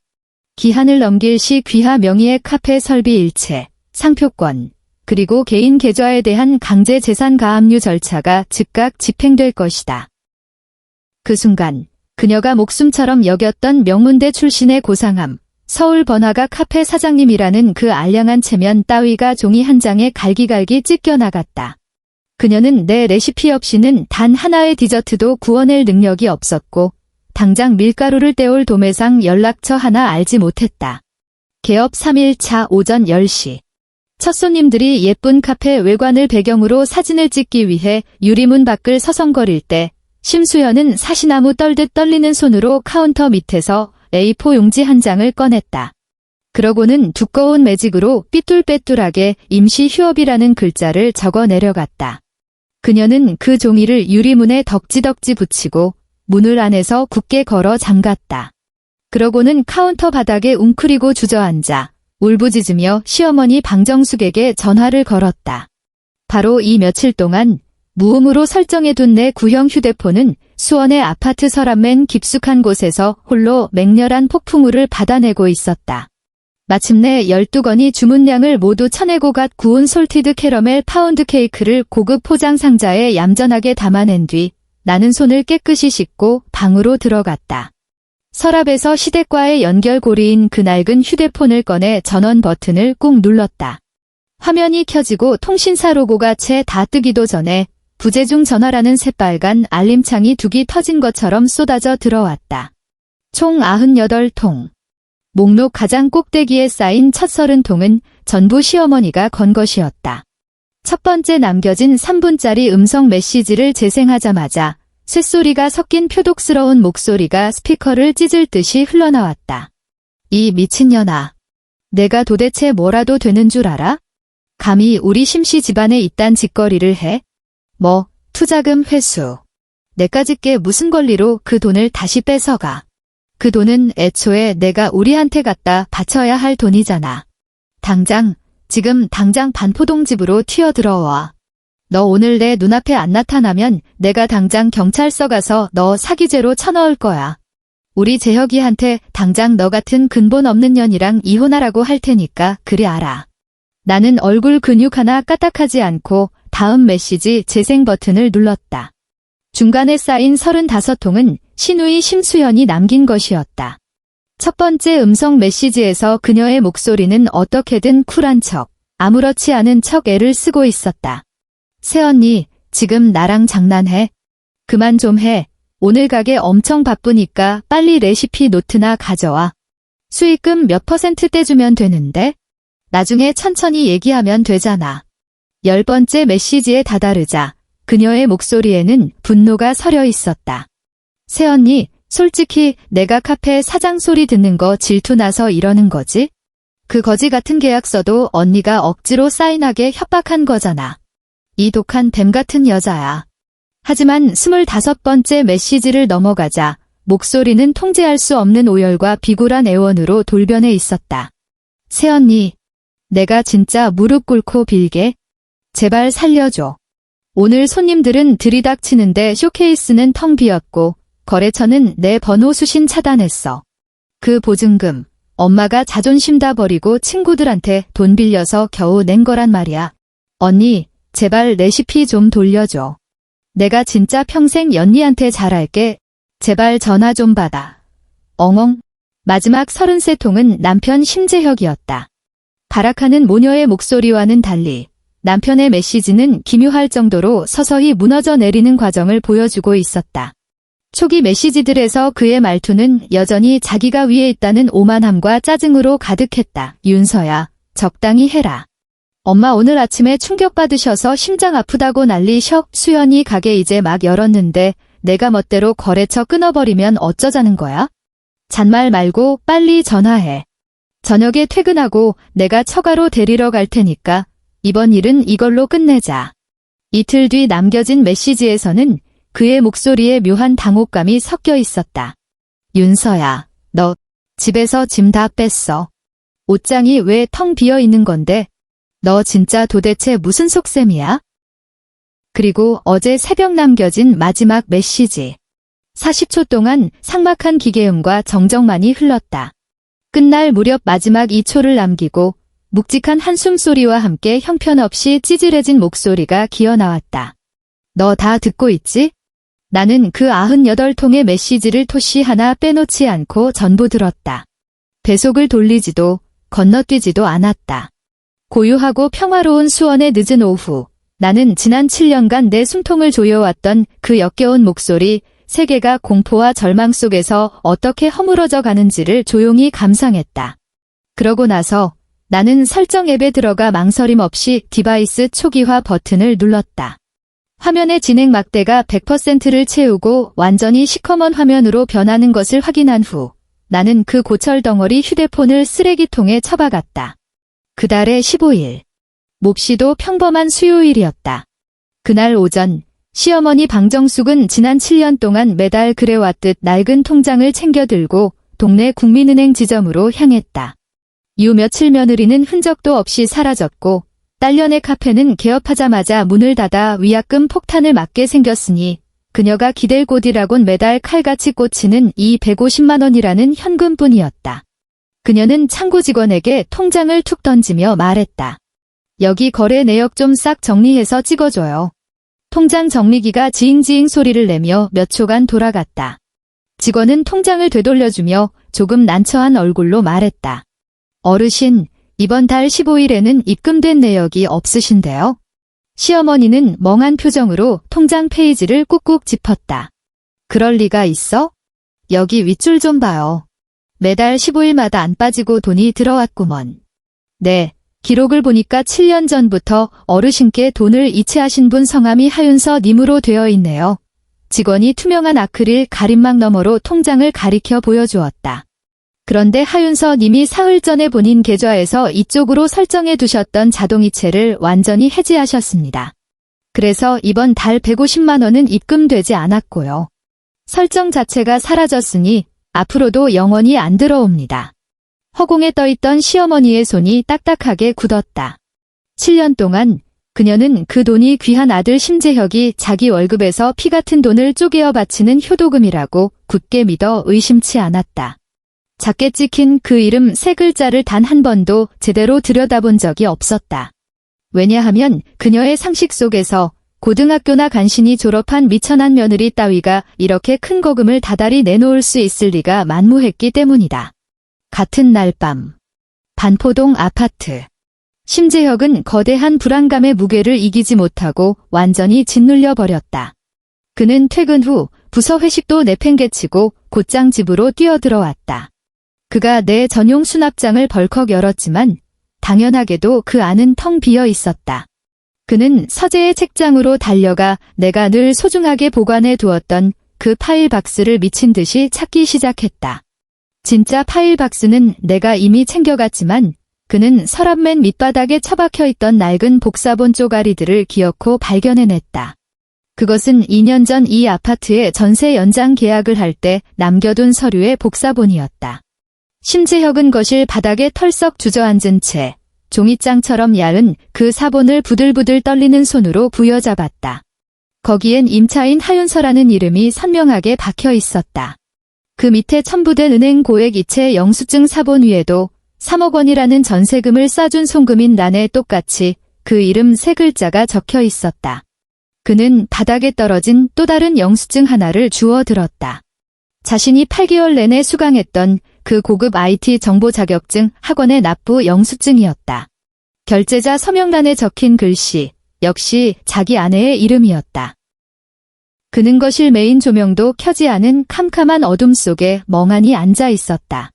A: 기한을 넘길 시 귀하 명의의 카페 설비 일체, 상표권, 그리고 개인 계좌에 대한 강제 재산 가압류 절차가 즉각 집행될 것이다. 그 순간 그녀가 목숨처럼 여겼던 명문대 출신의 고상함, 서울 번화가 카페 사장님이라는 그 알량한 체면 따위가 종이 한 장에 갈기갈기 찢겨 나갔다. 그녀는 내 레시피 없이는 단 하나의 디저트도 구워낼 능력이 없었고 당장 밀가루를 떼올 도매상 연락처 하나 알지 못했다. 개업 3일차 오전 10시. 첫 손님들이 예쁜 카페 외관을 배경으로 사진을 찍기 위해 유리문 밖을 서성거릴 때 심수연은 사시나무 떨듯 떨리는 손으로 카운터 밑에서 A4 용지 한 장을 꺼냈다. 그러고는 두꺼운 매직으로 삐뚤빼뚤하게 임시 휴업이라는 글자를 적어 내려갔다. 그녀는 그 종이를 유리문에 덕지덕지 붙이고 문을 안에서 굳게 걸어 잠갔다. 그러고는 카운터 바닥에 웅크리고 주저앉아 울부짖으며 시어머니 방정숙에게 전화를 걸었다. 바로 이 며칠 동안 무음으로 설정해둔 내 구형 휴대폰은 수원의 아파트 서랍맨 깊숙한 곳에서 홀로 맹렬한 폭풍우를 받아내고 있었다. 마침내 12건이 주문량을 모두 쳐내고 갓 구운 솔티드 캐러멜 파운드 케이크를 고급 포장 상자에 얌전하게 담아낸 뒤 나는 손을 깨끗이 씻고 방으로 들어갔다. 서랍에서 시댁과의 연결고리인 그 낡은 휴대폰을 꺼내 전원 버튼을 꾹 눌렀다. 화면이 켜지고 통신사 로고가 채 다 뜨기도 전에 부재중 전화라는 새빨간 알림창이 둑이 터진 것처럼 쏟아져 들어왔다. 총 98통. 목록 가장 꼭대기에 쌓인 첫 30통은 전부 시어머니가 건 것이었다. 첫 번째 남겨진 3분짜리 음성 메시지를 재생하자마자 쇳소리가 섞인 표독스러운 목소리가 스피커를 찢을 듯이 흘러나왔다. 이 미친년아. 내가 도대체 뭐라도 되는 줄 알아? 감히 우리 심씨 집안에 이딴 짓거리를 해? 뭐, 투자금 회수. 내까짓 게 무슨 권리로 그 돈을 다시 뺏어가. 그 돈은 애초에 내가 우리한테 갖다 바쳐야 할 돈이잖아. 지금 당장 반포동집으로 튀어들어와. 너 오늘 내 눈앞에 안 나타나면 내가 당장 경찰서 가서 너 사기죄로 쳐넣을 거야. 우리 재혁이한테 당장 너 같은 근본 없는 년이랑 이혼하라고 할 테니까 그리 알아. 나는 얼굴 근육 하나 까딱하지 않고 다음 메시지 재생 버튼을 눌렀다. 중간에 쌓인 35통은 신우이 심수연이 남긴 것이었다. 첫 번째 음성 메시지에서 그녀의 목소리는 어떻게든 쿨한 척, 아무렇지 않은 척 애를 쓰고 있었다. 새언니, 지금 나랑 장난해? 그만 좀 해. 오늘 가게 엄청 바쁘니까 빨리 레시피 노트나 가져와. 수익금 몇 % 떼주면 되는데? 나중에 천천히 얘기하면 되잖아. 10번째 메시지에 다다르자 그녀의 목소리에는 분노가 서려 있었다. 새언니, 솔직히 내가 카페 사장 소리 듣는 거 질투나서 이러는 거지? 그 거지 같은 계약서도 언니가 억지로 사인하게 협박한 거잖아. 이 독한 뱀 같은 여자야. 하지만 25번째 메시지를 넘어가자 목소리는 통제할 수 없는 오열과 비굴한 애원으로 돌변해 있었다. 새언니, 내가 진짜 무릎 꿇고 빌게. 제발 살려줘. 오늘 손님들은 들이닥치는데 쇼케이스는 텅 비었고 거래처는 내 번호 수신 차단했어. 그 보증금, 엄마가 자존심 다 버리고 친구들한테 돈 빌려서 겨우 낸 거란 말이야. 언니, 제발 레시피 좀 돌려줘. 내가 진짜 평생 연니한테 잘할게. 제발 전화 좀 받아. 엉엉. 마지막 33통은 남편 심재혁이었다. 발악하는 모녀의 목소리와는 달리 남편의 메시지는 기묘할 정도로 서서히 무너져 내리는 과정을 보여주고 있었다. 초기 메시지들에서 그의 말투는 여전히 자기가 위에 있다는 오만함과 짜증으로 가득했다. 윤서야, 적당히 해라. 엄마 오늘 아침에 충격받으셔서 심장 아프다고 난리셔. 수연이 가게 이제 막 열었는데 내가 멋대로 거래처 끊어버리면 어쩌자는 거야? 잔말 말고 빨리 전화해. 저녁에 퇴근하고 내가 처가로 데리러 갈 테니까 이번 일은 이걸로 끝내자. 이틀 뒤 남겨진 메시지에서는 그의 목소리에 묘한 당혹감이 섞여 있었다. 윤서야, 너 집에서 짐 다 뺐어. 옷장이 왜 텅 비어 있는 건데? 너 진짜 도대체 무슨 속셈이야? 그리고 어제 새벽 남겨진 마지막 메시지. 40초 동안 삭막한 기계음과 정적만이 흘렀다. 끝날 무렵 마지막 2초를 남기고 묵직한 한숨소리와 함께 형편없이 찌질해진 목소리가 기어나왔다. 너 다 듣고 있지? 나는 그 98통의 메시지를 토시 하나 빼놓지 않고 전부 들었다. 배속을 돌리지도 건너뛰지도 않았다. 고요하고 평화로운 수원의 늦은 오후, 나는 지난 7년간 내 숨통을 조여왔던 그 역겨운 목소리, 세계가 공포와 절망 속에서 어떻게 허물어져 가는지를 조용히 감상했다. 그러고 나서 나는 설정 앱에 들어가 망설임 없이 디바이스 초기화 버튼을 눌렀다. 화면의 진행 막대가 100%를 채우고 완전히 시커먼 화면으로 변하는 것을 확인한 후 나는 그 고철 덩어리 휴대폰을 쓰레기통에 처박았다. 그달의 15일. 몹시도 평범한 수요일이었다. 그날 오전 시어머니 방정숙은 지난 7년 동안 매달 그래왔듯 낡은 통장을 챙겨 들고 동네 국민은행 지점으로 향했다. 이후 며칠 며느리는 흔적도 없이 사라졌고 딸려네 카페는 개업하자마자 문을 닫아 위약금 폭탄을 맞게 생겼으니 그녀가 기댈 곳이라곤 매달 칼같이 꽂히는 이 150만 원이라는 현금뿐이었다. 그녀는 창고 직원에게 통장을 툭 던지며 말했다. 여기 거래 내역 좀 싹 정리해서 찍어줘요. 통장 정리기가 지잉지잉 소리를 내며 몇 초간 돌아갔다. 직원은 통장을 되돌려주며 조금 난처한 얼굴로 말했다. 어르신, 이번 달 15일에는 입금된 내역이 없으신데요? 시어머니는 멍한 표정으로 통장 페이지를 꾹꾹 짚었다. 그럴 리가 있어? 여기 윗줄 좀 봐요. 매달 15일마다 안 빠지고 돈이 들어왔구먼. 네, 기록을 보니까 7년 전부터 어르신께 돈을 이체하신 분 성함이 하윤서 님으로 되어 있네요. 직원이 투명한 아크릴 가림막 너머로 통장을 가리켜 보여주었다. 그런데 하윤서 님이 사흘 전에 본인 계좌에서 이쪽으로 설정해 두셨던 자동이체를 완전히 해지하셨습니다. 그래서 이번 달 150만 원은 입금되지 않았고요. 설정 자체가 사라졌으니 앞으로도 영원히 안 들어옵니다. 허공에 떠있던 시어머니의 손이 딱딱하게 굳었다. 7년 동안 그녀는 그 돈이 귀한 아들 심재혁이 자기 월급에서 피 같은 돈을 쪼개어 바치는 효도금이라고 굳게 믿어 의심치 않았다. 작게 찍힌 그 이름 3글자를 단 한 번도 제대로 들여다본 적이 없었다. 왜냐하면 그녀의 상식 속에서 고등학교나 간신히 졸업한 미천한 며느리 따위가 이렇게 큰 거금을 다달이 내놓을 수 있을 리가 만무했기 때문이다. 같은 날 밤. 반포동 아파트. 심재혁은 거대한 불안감의 무게를 이기지 못하고 완전히 짓눌려 버렸다. 그는 퇴근 후 부서 회식도 내팽개치고 곧장 집으로 뛰어들어왔다. 그가 내 전용 수납장을 벌컥 열었지만 당연하게도 그 안은 텅 비어 있었다. 그는 서재의 책장으로 달려가 내가 늘 소중하게 보관해 두었던 그 파일 박스를 미친 듯이 찾기 시작했다. 진짜 파일 박스는 내가 이미 챙겨갔지만 그는 서랍 맨 밑바닥에 처박혀 있던 낡은 복사본 쪼가리들을 기어코 발견해냈다. 그것은 2년 전 이 아파트의 전세 연장 계약을 할 때 남겨둔 서류의 복사본이었다. 심재혁은 거실 바닥에 털썩 주저앉은 채 종이장처럼 얇은 그 사본을 부들부들 떨리는 손으로 부여잡았다. 거기엔 임차인 하윤서라는 이름이 선명하게 박혀 있었다. 그 밑에 첨부된 은행 고액 이체 영수증 사본 위에도 3억 원이라는 전세금을 싸준 송금인 란에 똑같이 그 이름 3글자가 적혀 있었다. 그는 바닥에 떨어진 또 다른 영수증 하나를 주워 들었다. 자신이 8개월 내내 수강했던 그 고급 IT 정보 자격증 학원의 납부 영수증이었다. 결제자 서명란에 적힌 글씨, 역시 자기 아내의 이름이었다. 그는 거실 메인 조명도 켜지 않은 캄캄한 어둠 속에 멍하니 앉아 있었다.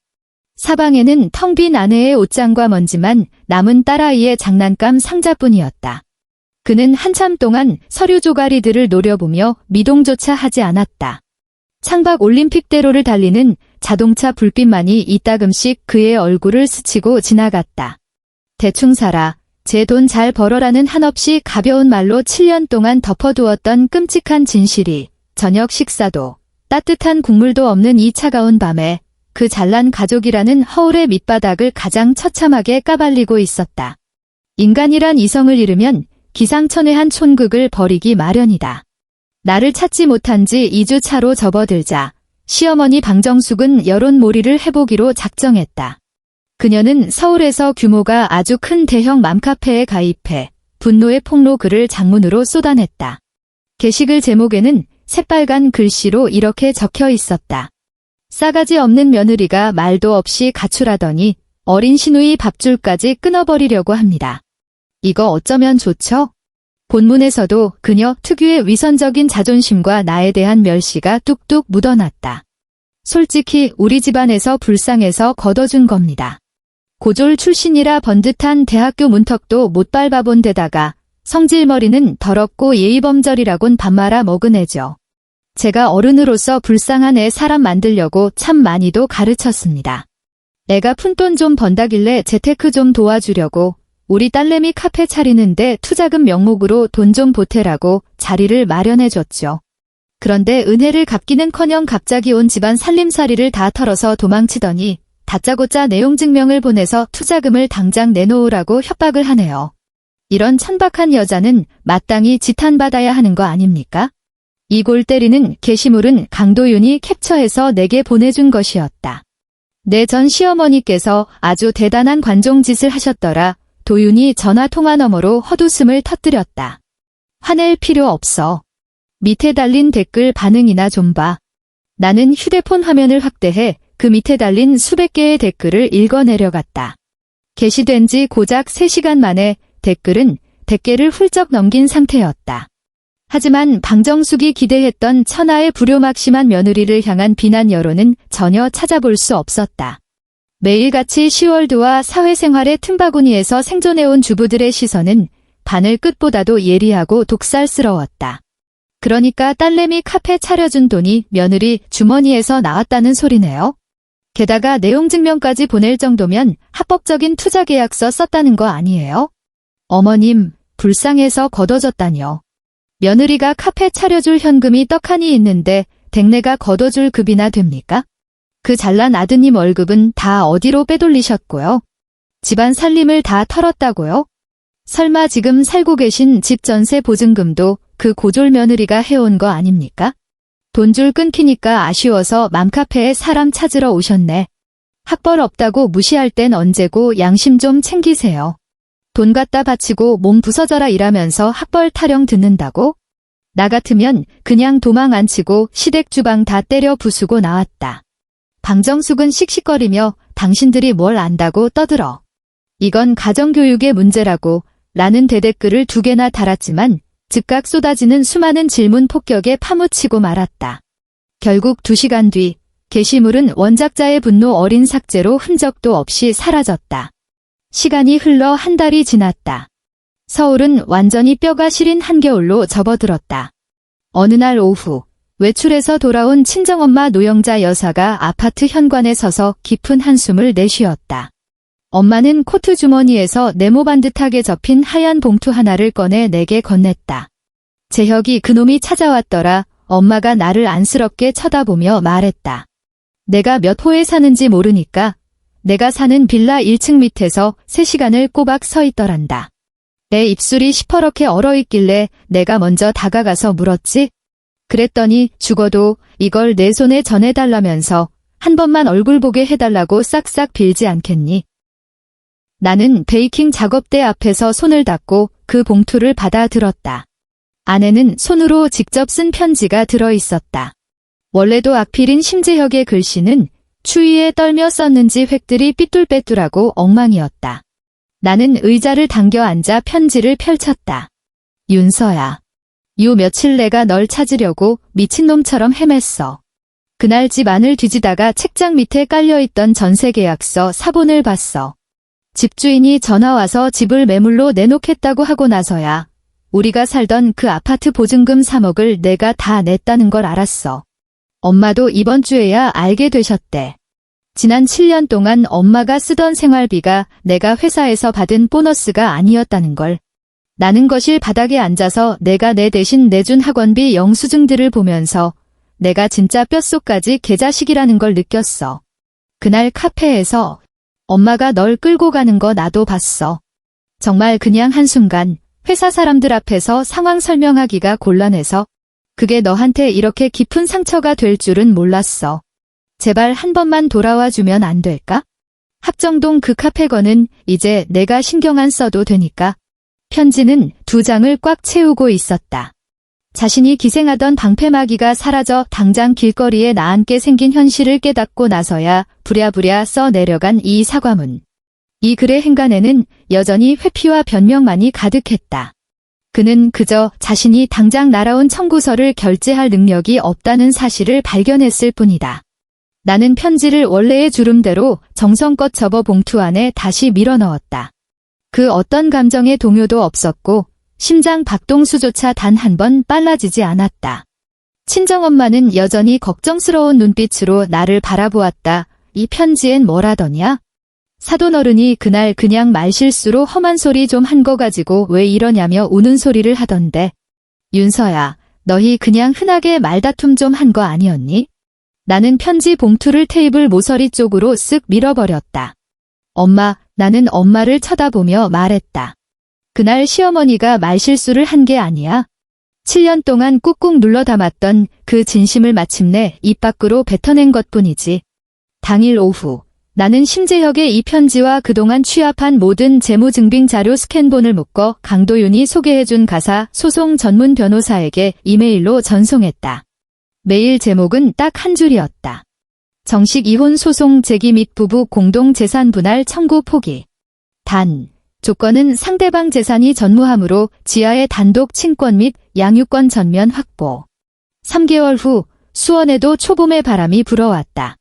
A: 사방에는 텅 빈 아내의 옷장과 먼지만 남은 딸아이의 장난감 상자뿐이었다. 그는 한참 동안 서류 조가리들을 노려보며 미동조차 하지 않았다. 창밖 올림픽대로를 달리는 자동차 불빛만이 이따금씩 그의 얼굴을 스치고 지나갔다. 대충 살아, 제 돈 잘 벌어라는 한없이 가벼운 말로 7년 동안 덮어두었던 끔찍한 진실이 저녁 식사도 따뜻한 국물도 없는 이 차가운 밤에 그 잘난 가족이라는 허울의 밑바닥을 가장 처참하게 까발리고 있었다. 인간이란 이성을 잃으면 기상천외한 촌극을 벌이기 마련이다. 나를 찾지 못한 지 2주 차로 접어들자 시어머니 방정숙은 여론몰이를 해보기로 작정했다. 그녀는 서울에서 규모가 아주 큰 대형 맘카페에 가입해 분노의 폭로 글을 장문으로 쏟아냈다. 게시글 제목에는 새빨간 글씨로 이렇게 적혀 있었다. 싸가지 없는 며느리가 말도 없이 가출하더니 어린 시누이 밥줄까지 끊어버리려고 합니다. 이거 어쩌면 좋죠? 본문에서도 그녀 특유의 위선적인 자존심과 나에 대한 멸시가 뚝뚝 묻어났다. 솔직히 우리 집안에서 불쌍해서 걷어준 겁니다. 고졸 출신이라 번듯한 대학교 문턱도 못 밟아본 데다가 성질머리는 더럽고 예의범절이라곤 밥 말아 먹은 애죠. 제가 어른으로서 불쌍한 애 사람 만들려고 참 많이도 가르쳤습니다. 애가 푼돈 좀 번다길래 재테크 좀 도와주려고 우리 딸내미 카페 차리는데 투자금 명목으로 돈 좀 보태라고 자리를 마련해줬죠. 그런데 은혜를 갚기는커녕 갑자기 온 집안 살림살이를 다 털어서 도망치더니 다짜고짜 내용 증명을 보내서 투자금을 당장 내놓으라고 협박을 하네요. 이런 천박한 여자는 마땅히 지탄받아야 하는 거 아닙니까? 이 골 때리는 게시물은 강도윤이 캡처해서 내게 보내준 것이었다. 내 전 시어머니께서 아주 대단한 관종짓을 하셨더라. 도윤이 전화통화 너머로 헛웃음을 터뜨렸다. 화낼 필요 없어. 밑에 달린 댓글 반응이나 좀 봐. 나는 휴대폰 화면을 확대해 그 밑에 달린 수백 개의 댓글을 읽어내려갔다. 게시된 지 고작 3시간 만에 댓글은 100개를 훌쩍 넘긴 상태였다. 하지만 방정숙이 기대했던 천하의 불효막심한 며느리를 향한 비난 여론은 전혀 찾아볼 수 없었다. 매일같이 시월드와 사회생활의 틈바구니에서 생존해온 주부들의 시선은 바늘 끝보다도 예리하고 독살스러웠다. 그러니까 딸내미 카페 차려준 돈이 며느리 주머니에서 나왔다는 소리네요. 게다가 내용 증명까지 보낼 정도면 합법적인 투자 계약서 썼다는 거 아니에요? 어머님, 불쌍해서 걷어졌다뇨. 며느리가 카페 차려줄 현금이 떡하니 있는데 댁내가 걷어줄 급이나 됩니까? 그 잘난 아드님 월급은 다 어디로 빼돌리셨고요? 집안 살림을 다 털었다고요? 설마 지금 살고 계신 집 전세 보증금도 그 고졸 며느리가 해온 거 아닙니까? 돈줄 끊기니까 아쉬워서 맘카페에 사람 찾으러 오셨네. 학벌 없다고 무시할 땐 언제고 양심 좀 챙기세요. 돈 갖다 바치고 몸 부서져라 일하면서 학벌 타령 듣는다고? 나 같으면 그냥 도망 안 치고 시댁 주방 다 때려 부수고 나왔다. 방정숙은 씩씩거리며 당신들이 뭘 안다고 떠들어. 이건 가정교육의 문제라고 라는 대댓글을 2개나 달았지만 즉각 쏟아지는 수많은 질문 폭격에 파묻히고 말았다. 결국 2시간 뒤 게시물은 원작자의 분노 어린 삭제로 흔적도 없이 사라졌다. 시간이 흘러 한 달이 지났다. 서울은 완전히 뼈가 시린 한겨울로 접어들었다. 어느 날 오후 외출해서 돌아온 친정엄마 노영자 여사가 아파트 현관에 서서 깊은 한숨을 내쉬었다. 엄마는 코트 주머니에서 네모 반듯하게 접힌 하얀 봉투 하나를 꺼내 내게 건넸다. 재혁이 그놈이 찾아왔더라. 엄마가 나를 안쓰럽게 쳐다보며 말했다. 내가 몇 호에 사는지 모르니까 내가 사는 빌라 1층 밑에서 3시간을 꼬박 서 있더란다. 내 입술이 시퍼렇게 얼어있길래 내가 먼저 다가가서 물었지. 그랬더니 죽어도 이걸 내 손에 전해달라면서 한 번만 얼굴 보게 해달라고 싹싹 빌지 않겠니? 나는 베이킹 작업대 앞에서 손을 닦고 그 봉투를 받아 들었다. 안에는 손으로 직접 쓴 편지가 들어있었다. 원래도 악필인 심재혁의 글씨는 추위에 떨며 썼는지 획들이 삐뚤빼뚤하고 엉망이었다. 나는 의자를 당겨 앉아 편지를 펼쳤다. 윤서야. 요 며칠 내가 널 찾으려고 미친놈처럼 헤맸어. 그날 집 안을 뒤지다가 책장 밑에 깔려있던 전세계약서 사본을 봤어. 집주인이 전화와서 집을 매물로 내놓겠다고 하고 나서야 우리가 살던 그 아파트 보증금 3억을 내가 다 냈다는 걸 알았어. 엄마도 이번 주에야 알게 되셨대. 지난 7년 동안 엄마가 쓰던 생활비가 내가 회사에서 받은 보너스가 아니었다는 걸. 나는 거실 바닥에 앉아서 내가 내 대신 내준 학원비 영수증들을 보면서 내가 진짜 뼛속까지 개자식이라는 걸 느꼈어. 그날 카페에서 엄마가 널 끌고 가는 거 나도 봤어. 정말 그냥 한순간 회사 사람들 앞에서 상황 설명하기가 곤란해서 그게 너한테 이렇게 깊은 상처가 될 줄은 몰랐어. 제발 한 번만 돌아와 주면 안 될까? 합정동 그 카페거는 이제 내가 신경 안 써도 되니까. 편지는 2장을 꽉 채우고 있었다. 자신이 기생하던 방패막이가 사라져 당장 길거리에 나앉게 생긴 현실을 깨닫고 나서야 부랴부랴 써 내려간 이 사과문. 이 글의 행간에는 여전히 회피와 변명만이 가득했다. 그는 그저 자신이 당장 날아온 청구서를 결제할 능력이 없다는 사실을 발견했을 뿐이다. 나는 편지를 원래의 주름대로 정성껏 접어 봉투 안에 다시 밀어넣었다. 그 어떤 감정의 동요도 없었고 심장 박동수조차 단 한 번 빨라지지 않았다. 친정엄마는 여전히 걱정스러운 눈빛으로 나를 바라보았다. 이 편지엔 뭐라더냐? 사돈어른이 그날 그냥 말실수로 험한 소리 좀 한 거 가지고 왜 이러냐며 우는 소리를 하던데. 윤서야, 너희 그냥 흔하게 말다툼 좀 한 거 아니었니? 나는 편지 봉투를 테이블 모서리 쪽으로 쓱 밀어버렸다. 엄마, 나는 엄마를 쳐다보며 말했다. 그날 시어머니가 말실수를 한 게 아니야. 7년 동안 꾹꾹 눌러 담았던 그 진심을 마침내 입 밖으로 뱉어낸 것뿐이지. 당일 오후, 나는 심재혁의 이 편지와 그동안 취합한 모든 재무증빙 자료 스캔본을 묶어 강도윤이 소개해준 가사 소송 전문 변호사에게 이메일로 전송했다. 메일 제목은 딱 한 줄이었다. 정식 이혼 소송 제기 및 부부 공동 재산 분할 청구 포기. 단, 조건은 상대방 재산이 전무하므로 지하의 단독 친권 및 양육권 전면 확보. 3개월 후 수원에도 초봄의 바람이 불어왔다.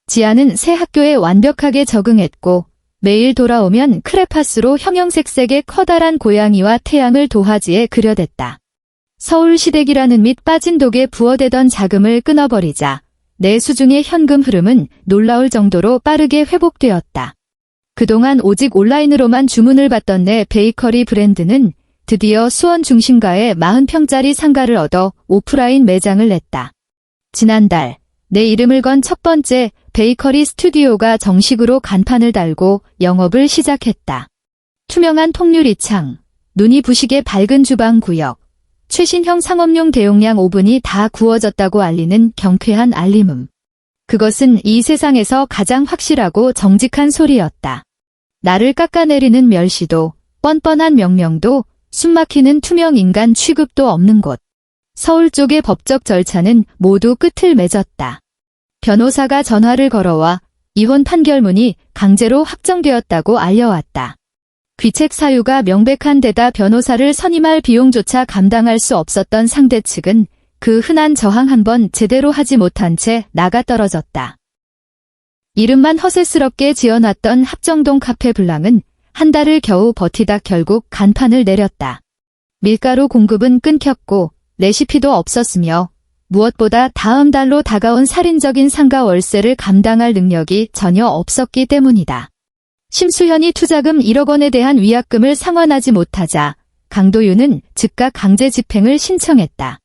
A: 지아는 새 학교에 완벽하게 적응했고 매일 돌아오면 크레파스로 형형색색의 커다란 고양이와 태양을 도화지에 그려댔다. 서울 시댁이라는 밑 빠진 독에 부어대던 자금을 끊어버리자 내 수중의 현금 흐름은 놀라울 정도로 빠르게 회복되었다. 그동안 오직 온라인으로만 주문을 받던 내 베이커리 브랜드는 드디어 수원 중심가에 40평짜리 상가를 얻어 오프라인 매장을 냈다. 지난달 내 이름을 건 첫 번째 베이커리 스튜디오가 정식으로 간판을 달고 영업을 시작했다. 투명한 통유리창, 눈이 부시게 밝은 주방 구역, 최신형 상업용 대용량 오븐이 다 구워졌다고 알리는 경쾌한 알림음. 그것은 이 세상에서 가장 확실하고 정직한 소리였다. 나를 깎아내리는 멸시도, 뻔뻔한 명령도, 숨막히는 투명 인간 취급도 없는 곳. 서울 쪽의 법적 절차는 모두 끝을 맺었다. 변호사가 전화를 걸어와 이혼 판결문이 강제로 확정되었다고 알려왔다. 귀책 사유가 명백한 데다 변호사를 선임할 비용조차 감당할 수 없었던 상대 측은 그 흔한 저항 한 번 제대로 하지 못한 채 나가 떨어졌다. 이름만 허세스럽게 지어놨던 합정동 카페 블랑은 한 달을 겨우 버티다 결국 간판을 내렸다. 밀가루 공급은 끊겼고 레시피도 없었으며 무엇보다 다음 달로 다가온 살인적인 상가 월세를 감당할 능력이 전혀 없었기 때문이다. 심수현이 투자금 1억 원에 대한 위약금을 상환하지 못하자 강도윤은 즉각 강제 집행을 신청했다.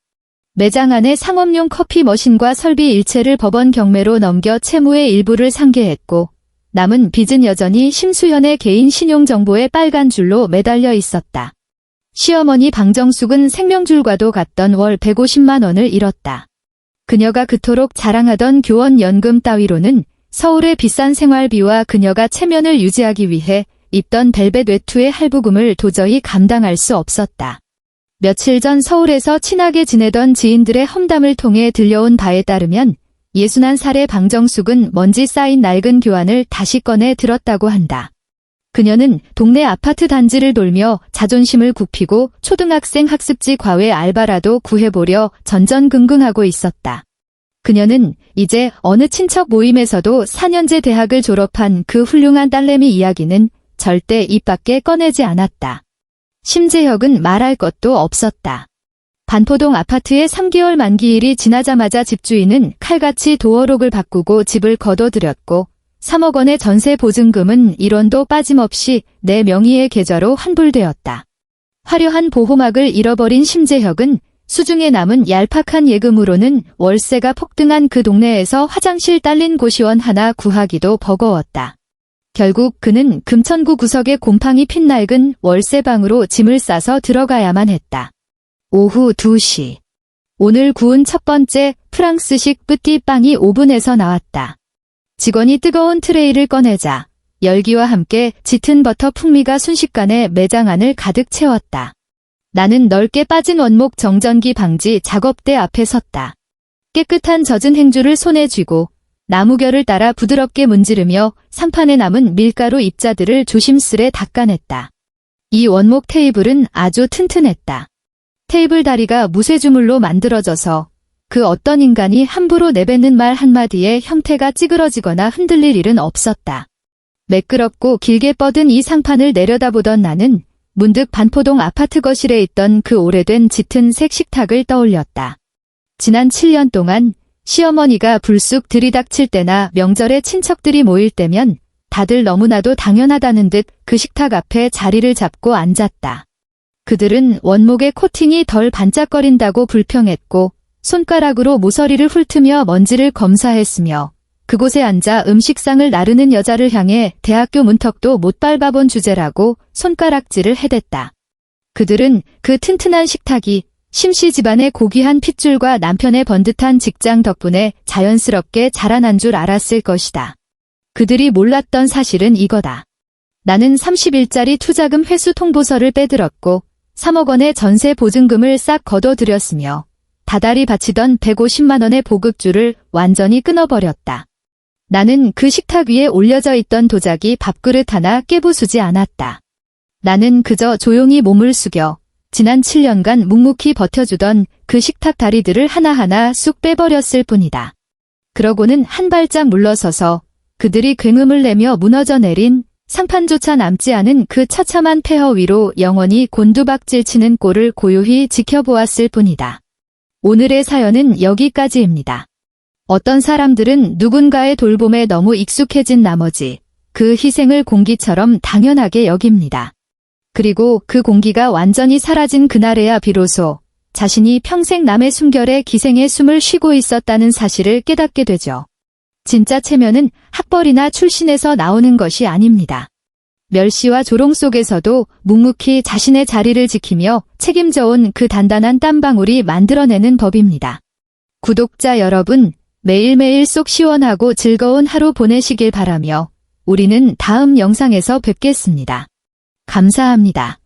A: 매장 안에 상업용 커피 머신과 설비 일체를 법원 경매로 넘겨 채무의 일부를 상계했고 남은 빚은 여전히 심수현의 개인 신용정보에 빨간 줄로 매달려 있었다. 시어머니 방정숙은 생명줄과도 같던 월 150만 원을 잃었다. 그녀가 그토록 자랑하던 교원연금 따위로는 서울의 비싼 생활비와 그녀가 체면을 유지하기 위해 입던 벨벳 외투의 할부금을 도저히 감당할 수 없었다. 며칠 전 서울에서 친하게 지내던 지인들의 험담을 통해 들려온 바에 따르면 61살의 방정숙은 먼지 쌓인 낡은 교환을 다시 꺼내 들었다고 한다. 그녀는 동네 아파트 단지를 돌며 자존심을 굽히고 초등학생 학습지 과외 알바라도 구해보려 전전긍긍하고 있었다. 그녀는 이제 어느 친척 모임에서도 4년제 대학을 졸업한 그 훌륭한 딸내미 이야기는 절대 입 밖에 꺼내지 않았다. 심재혁은 말할 것도 없었다. 반포동 아파트의 3개월 만기일이 지나자마자 집주인은 칼같이 도어록을 바꾸고 집을 거둬들였고 3억 원의 전세 보증금은 1원도 빠짐없이 내 명의의 계좌로 환불되었다. 화려한 보호막을 잃어버린 심재혁은 수중에 남은 얄팍한 예금으로는 월세가 폭등한 그 동네에서 화장실 딸린 고시원 하나 구하기도 버거웠다. 결국 그는 금천구 구석의 곰팡이 핀 낡은 월세방으로 짐을 싸서 들어가야만 했다. 오후 2시. 오늘 구운 첫 번째 프랑스식 뿌띠빵이 오븐에서 나왔다. 직원이 뜨거운 트레이를 꺼내자 열기와 함께 짙은 버터 풍미가 순식간에 매장 안을 가득 채웠다. 나는 넓게 빠진 원목 정전기 방지 작업대 앞에 섰다. 깨끗한 젖은 행주를 손에 쥐고 나무결을 따라 부드럽게 문지르며 상판에 남은 밀가루 입자들을 조심스레 닦아냈다. 이 원목 테이블은 아주 튼튼했다. 테이블 다리가 무쇠주물로 만들어져서 그 어떤 인간이 함부로 내뱉는 말 한마디에 형태가 찌그러지거나 흔들릴 일은 없었다. 매끄럽고 길게 뻗은 이 상판을 내려다보던 나는 문득 반포동 아파트 거실에 있던 그 오래된 짙은 색 식탁을 떠올렸다. 지난 7년 동안 시어머니가 불쑥 들이닥칠 때나 명절에 친척들이 모일 때면 다들 너무나도 당연하다는 듯 그 식탁 앞에 자리를 잡고 앉았다. 그들은 원목의 코팅이 덜 반짝거린다고 불평했고 손가락으로 모서리를 훑으며 먼지를 검사했으며 그곳에 앉아 음식상을 나르는 여자를 향해 대학교 문턱도 못 밟아본 주제라고 손가락질을 해댔다. 그들은 그 튼튼한 식탁이 심씨 집안의 고귀한 핏줄과 남편의 번듯한 직장 덕분에 자연스럽게 자라난 줄 알았을 것이다. 그들이 몰랐던 사실은 이거다. 나는 30일짜리 투자금 회수 통보서를 빼들었고 3억 원의 전세 보증금을 싹 걷어들였으며 다달이 바치던 150만 원의 보급줄을 완전히 끊어버렸다. 나는 그 식탁 위에 올려져 있던 도자기 밥그릇 하나 깨부수지 않았다. 나는 그저 조용히 몸을 숙여 지난 7년간 묵묵히 버텨주던 그 식탁 다리들을 하나하나 쑥 빼버렸을 뿐이다. 그러고는 한 발짝 물러서서 그들이 굉음을 내며 무너져 내린 상판조차 남지 않은 그 처참한 폐허 위로 영원히 곤두박질 치는 꼴을 고요히 지켜보았을 뿐이다. 오늘의 사연은 여기까지입니다. 어떤 사람들은 누군가의 돌봄에 너무 익숙해진 나머지 그 희생을 공기처럼 당연하게 여깁니다. 그리고 그 공기가 완전히 사라진 그날에야 비로소 자신이 평생 남의 숨결에 기생의 숨을 쉬고 있었다는 사실을 깨닫게 되죠. 진짜 체면은 학벌이나 출신에서 나오는 것이 아닙니다. 멸시와 조롱 속에서도 묵묵히 자신의 자리를 지키며 책임져온 그 단단한 땀방울이 만들어내는 법입니다. 구독자 여러분, 매일매일 속 시원하고 즐거운 하루 보내시길 바라며 우리는 다음 영상에서 뵙겠습니다. 감사합니다.